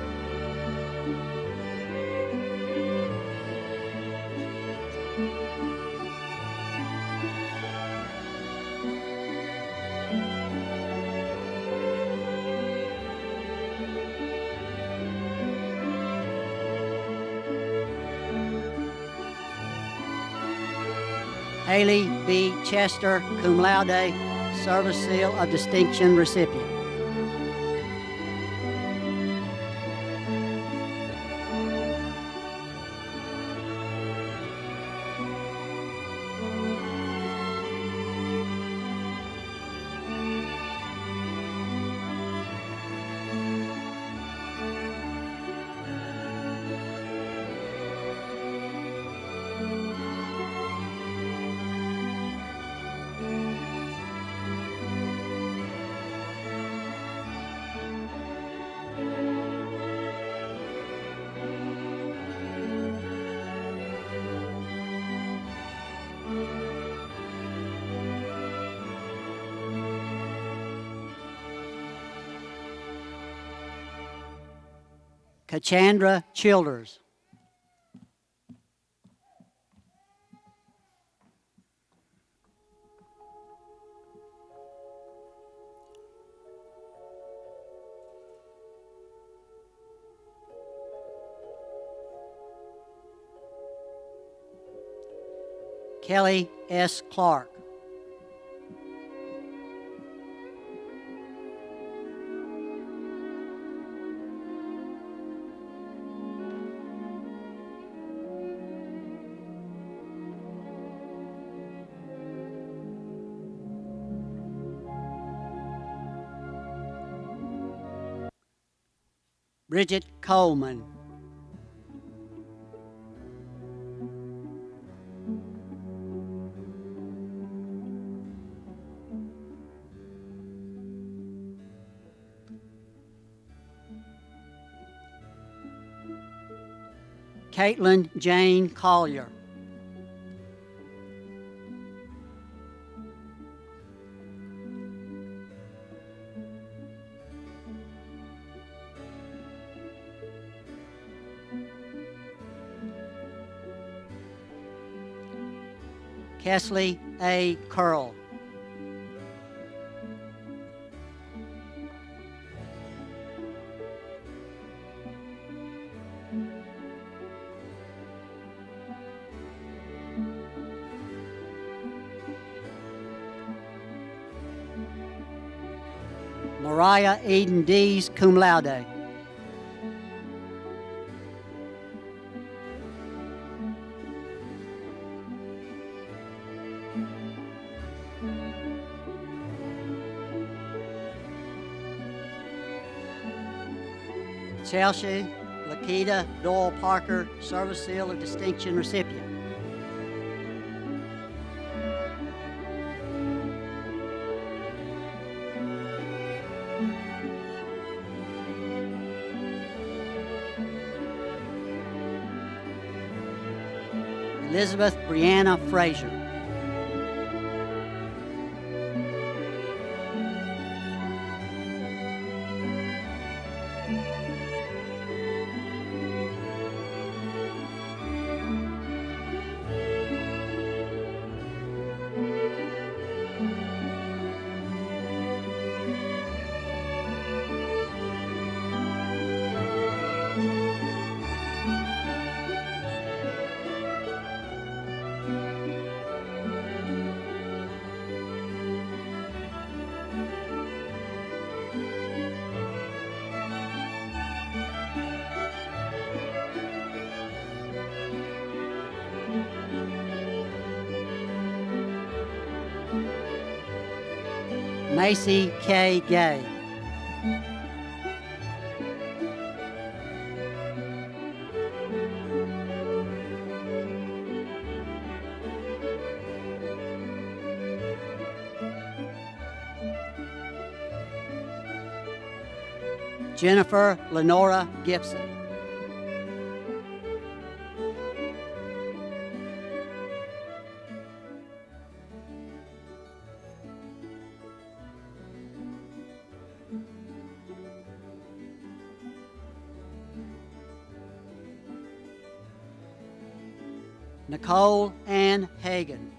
Haley B. Chester, cum laude, Service Seal of Distinction recipient. Kachandra Childers. Kelly S. Clark. Bridget Coleman. Caitlin Jane Collier. Kesley A. Curl. Mariah Eden Dees, cum laude. Chelsea Lakita Doyle Parker, Service Seal of Distinction recipient. Elizabeth Brianna Frazier. Macy K. Gay. Jennifer Lenora Gibson. Nicole Ann Hagan.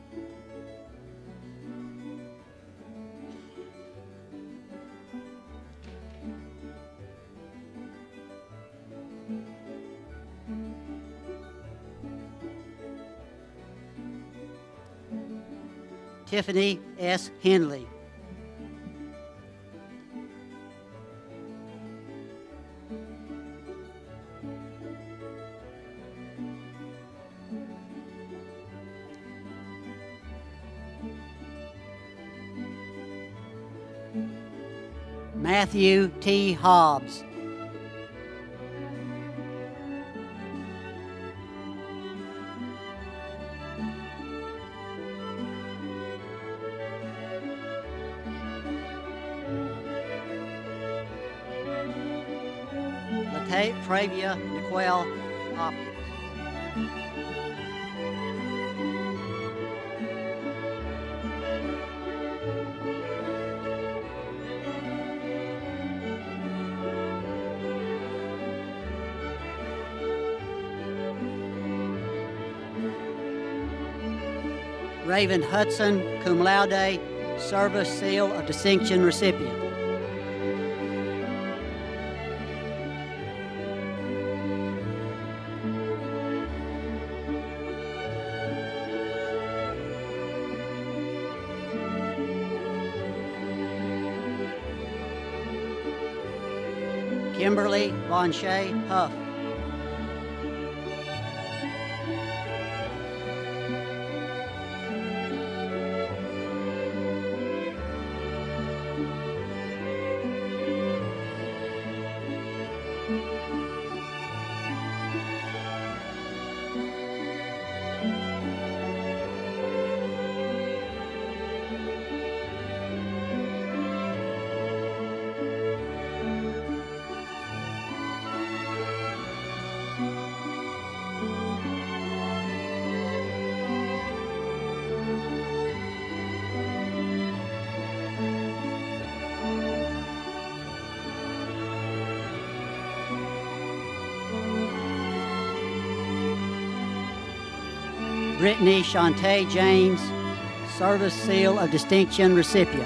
Tiffany S. Henley. Matthew T. Hobbs. Travia Nicole Hopkins. Raven Hudson, cum laude, Service Seal of Distinction recipient. Kimberly Von Shea Huff. Brittany Shantae James, Service Seal of Distinction recipient.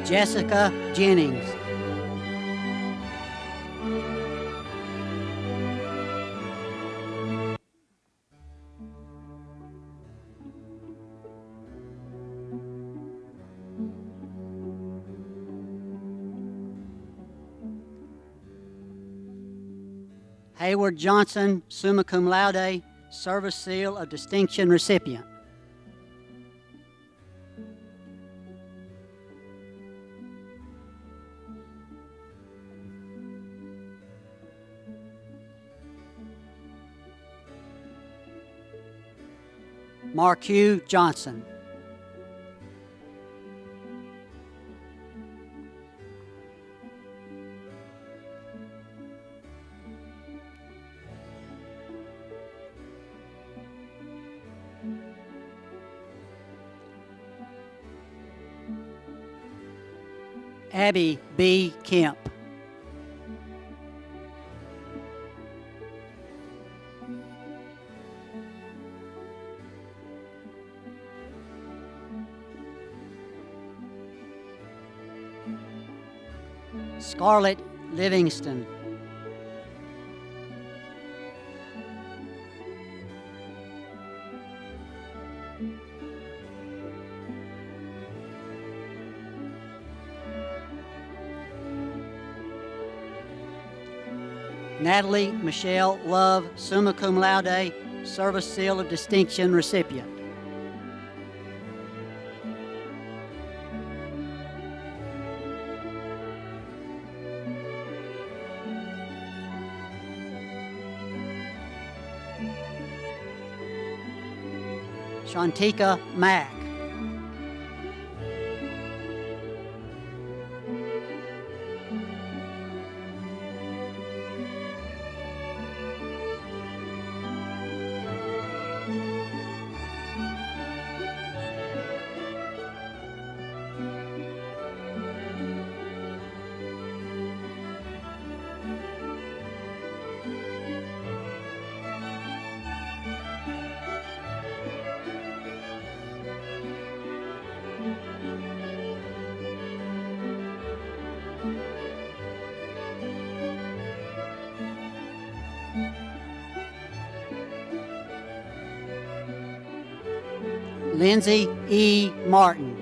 Jessica Jennings. Hayward Johnson, summa cum laude, Service Seal of Distinction recipient. Marque Johnson. Abby B. Kemp. Scarlett Livingston. Natalie Michelle Love, summa cum laude, Service Seal of Distinction recipient. Shantika Mack. Lindsay E. Martin.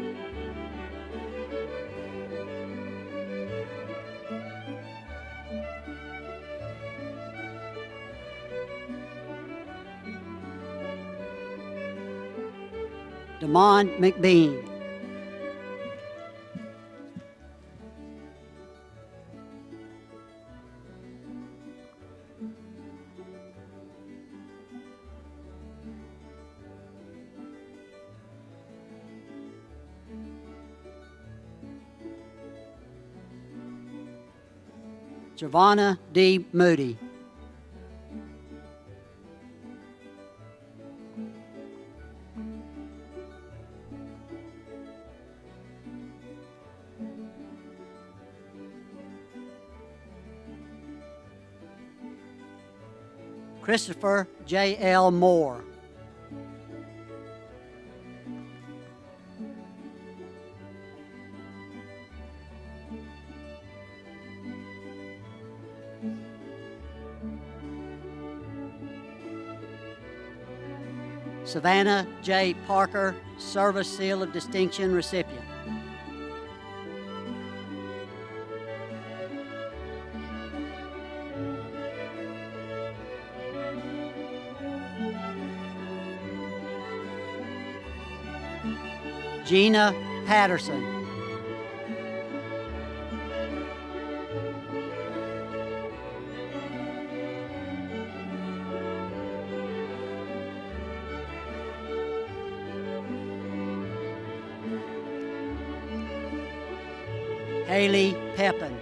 Damon McBean. Giovanna D. Moody. Christopher J. L. Moore. Savannah J. Parker, Service Seal of Distinction recipient. Gina Patterson. Haley Pepin.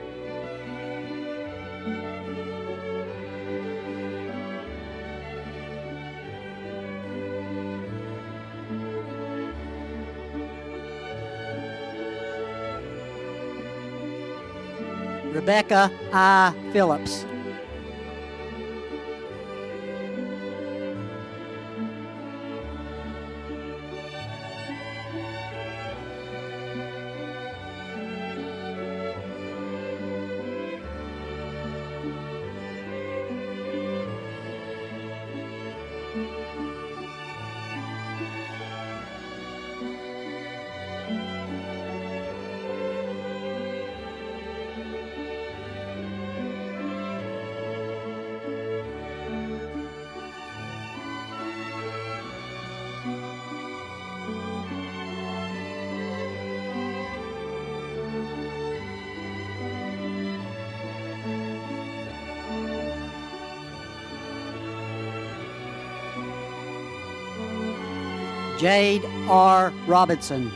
Rebecca I. Phillips. Jade R. Robinson.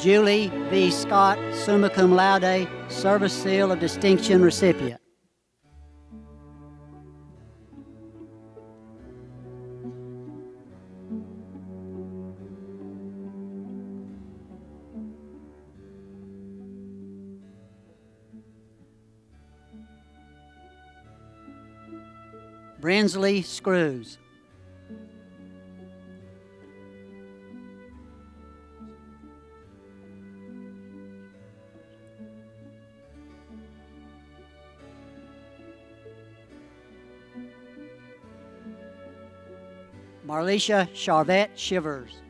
Julie V. Scott, summa cum laude, Service Seal of Distinction recipient. Brinsley Screws. Marlisha Charvette Shivers.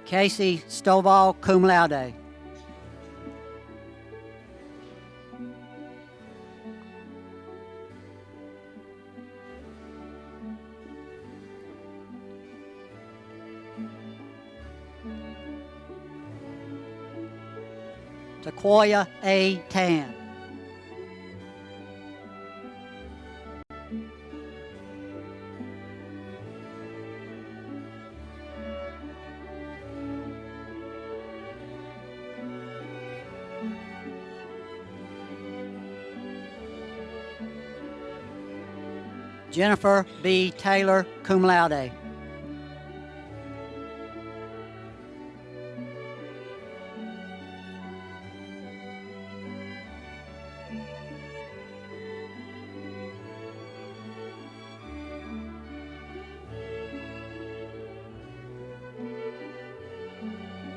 Casey Stovall, cum laude. Taquoia A. Tan. Jennifer B. Taylor, cum laude.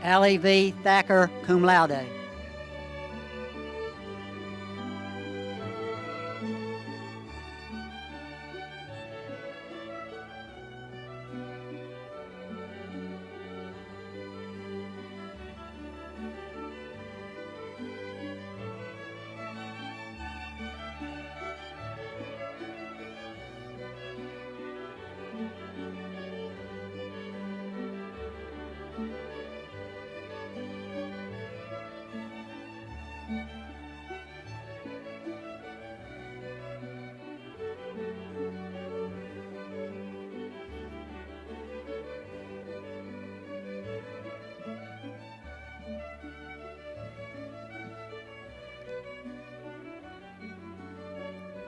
Allie V. Thacker, cum laude.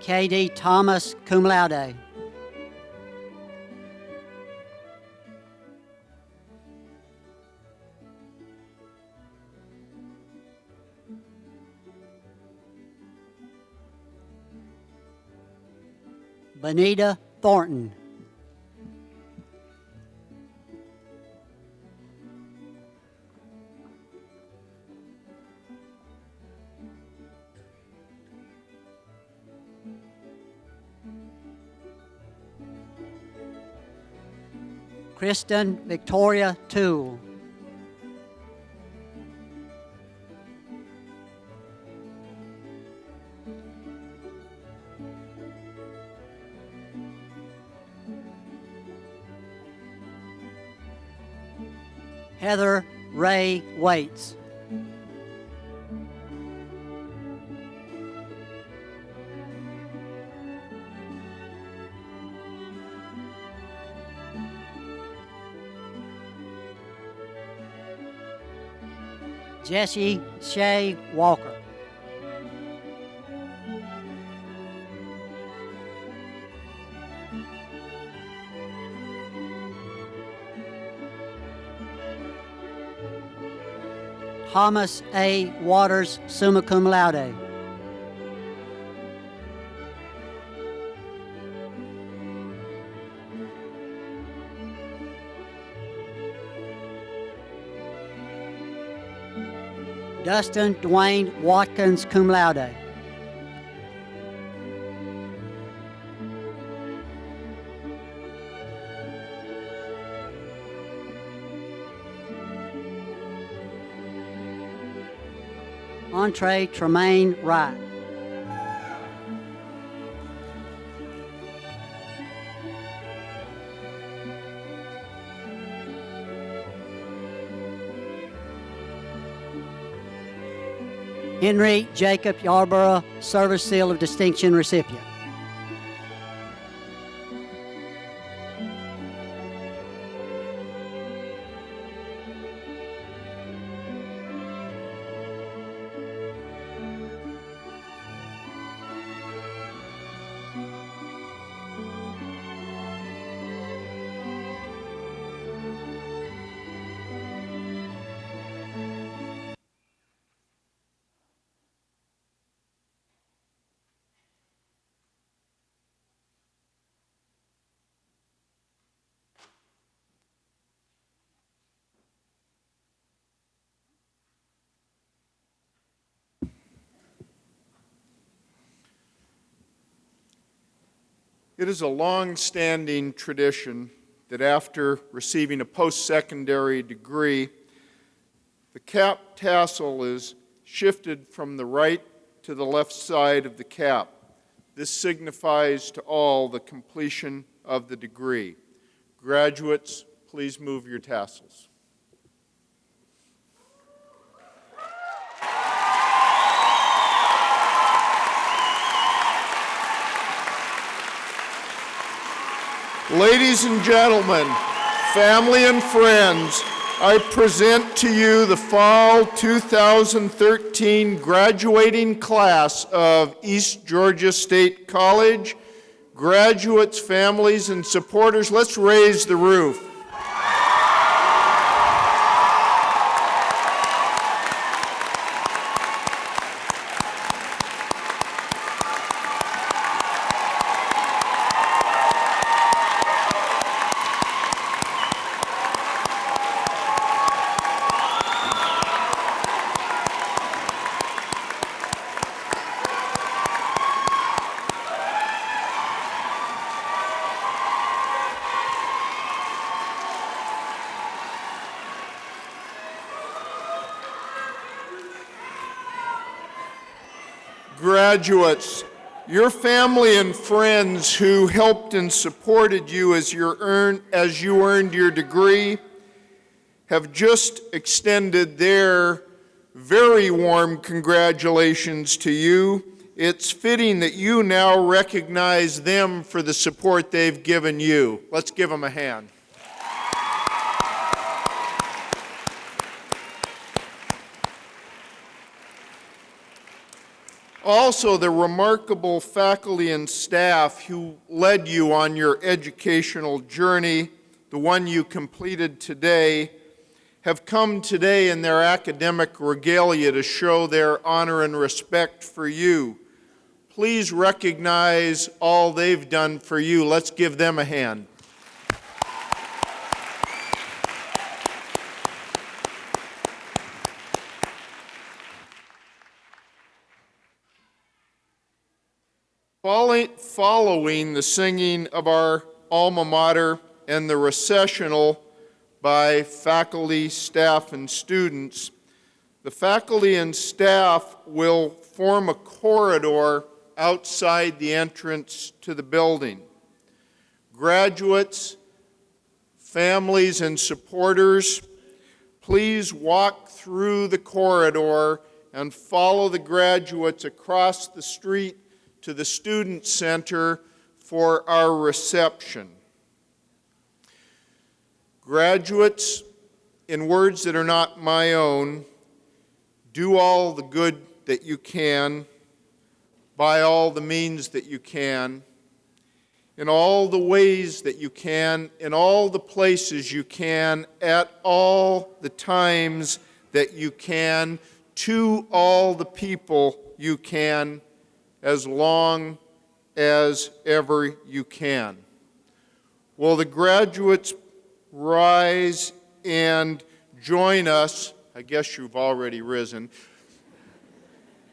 K.D. Thomas, cum laude. Benita Thornton. Kristen Victoria Toole. Heather Ray Waits. Jesse Shea Walker. Thomas A. Waters, summa cum laude. Dustin Dwayne Watkins, cum laude. Entree Tremaine Wright. Henry Jacob Yarborough, Service Seal of Distinction recipient. It is a long-standing tradition that after receiving a post-secondary degree, the cap tassel is shifted from the right to the left side of the cap. This signifies to all the completion of the degree. Graduates, please move your tassels. Ladies and gentlemen, family and friends, I present to you the Fall 2013 graduating class of East Georgia State College. Graduates, families, and supporters, let's raise the roof. Graduates, your family and friends who helped and supported you as you earned your degree have just extended their very warm congratulations to you. It's fitting that you now recognize them for the support they've given you. Let's give them a hand. Also, the remarkable faculty and staff who led you on your educational journey, the one you completed today, have come today in their academic regalia to show their honor and respect for you. Please recognize all they've done for you. Let's give them a hand. Following the singing of our alma mater and the recessional by faculty, staff, and students, the faculty and staff will form a corridor outside the entrance to the building. Graduates, families, and supporters, please walk through the corridor and follow the graduates across the street to the Student Center for our reception. Graduates, in words that are not my own, do all the good that you can, by all the means that you can, in all the ways that you can, in all the places you can, at all the times that you can, to all the people you can, as long as ever you can. Will the graduates rise and join us? I guess you've already risen.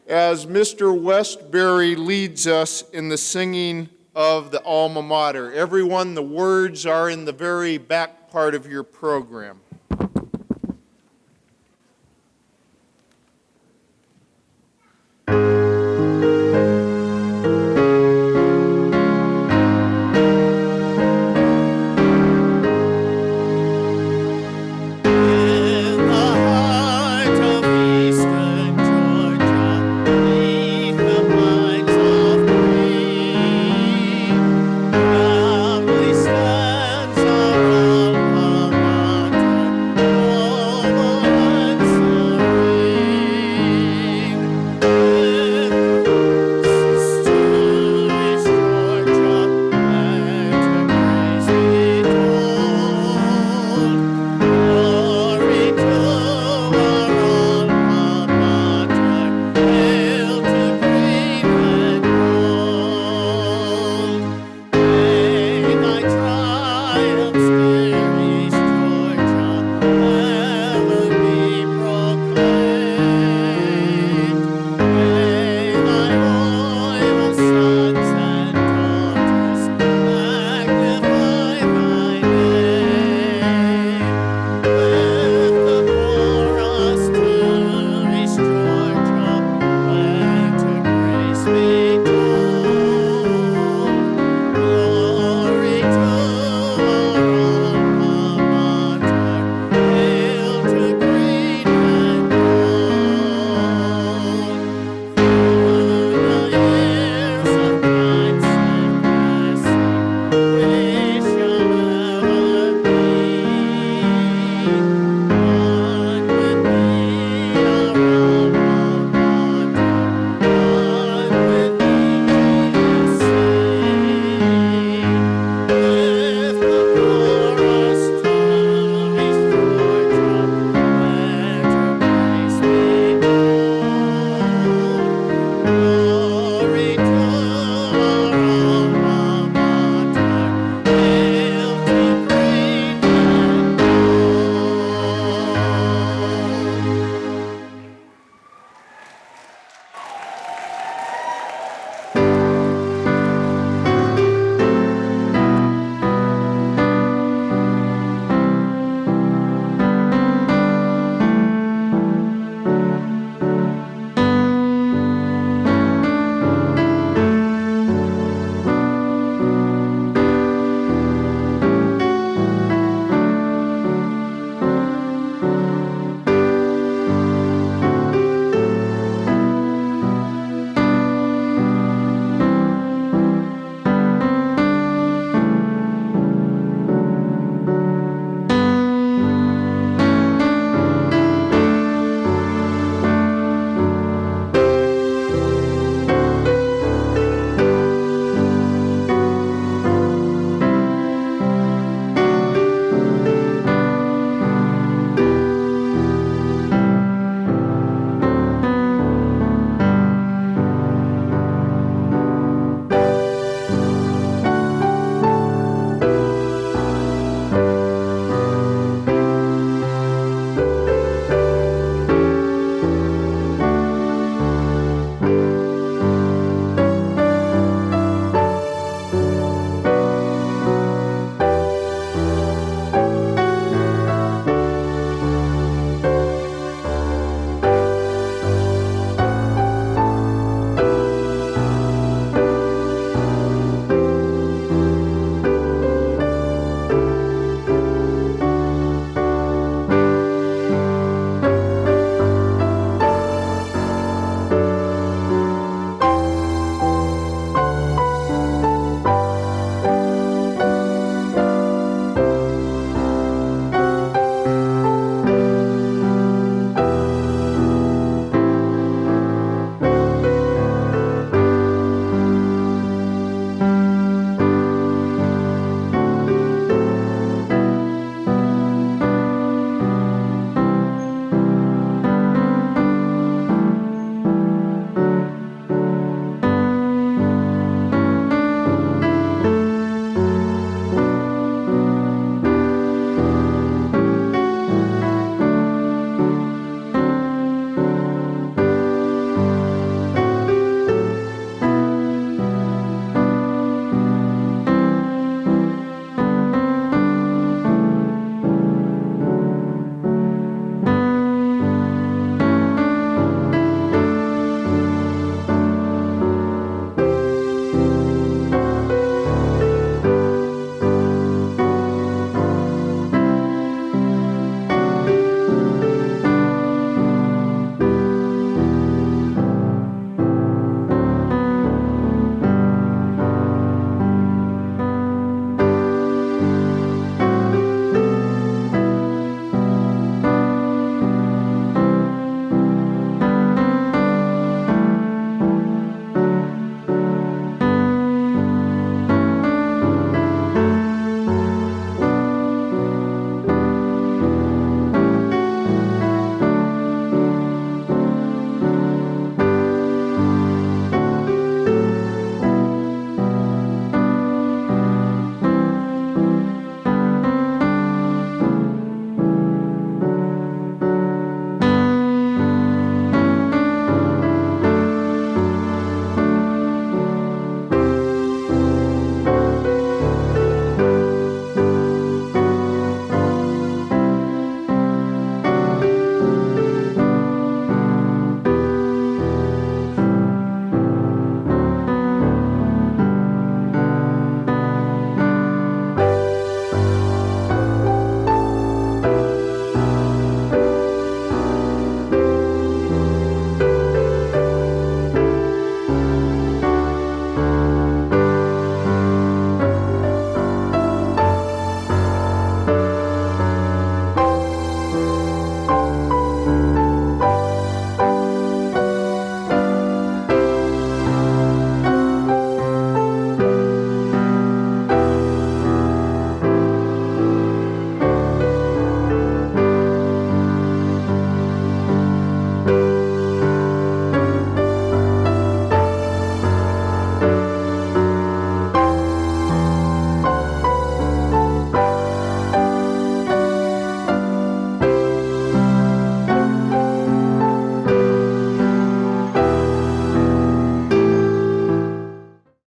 As Mr. Westbury leads us in the singing of the alma mater. Everyone, the words are in the very back part of your program. Stone.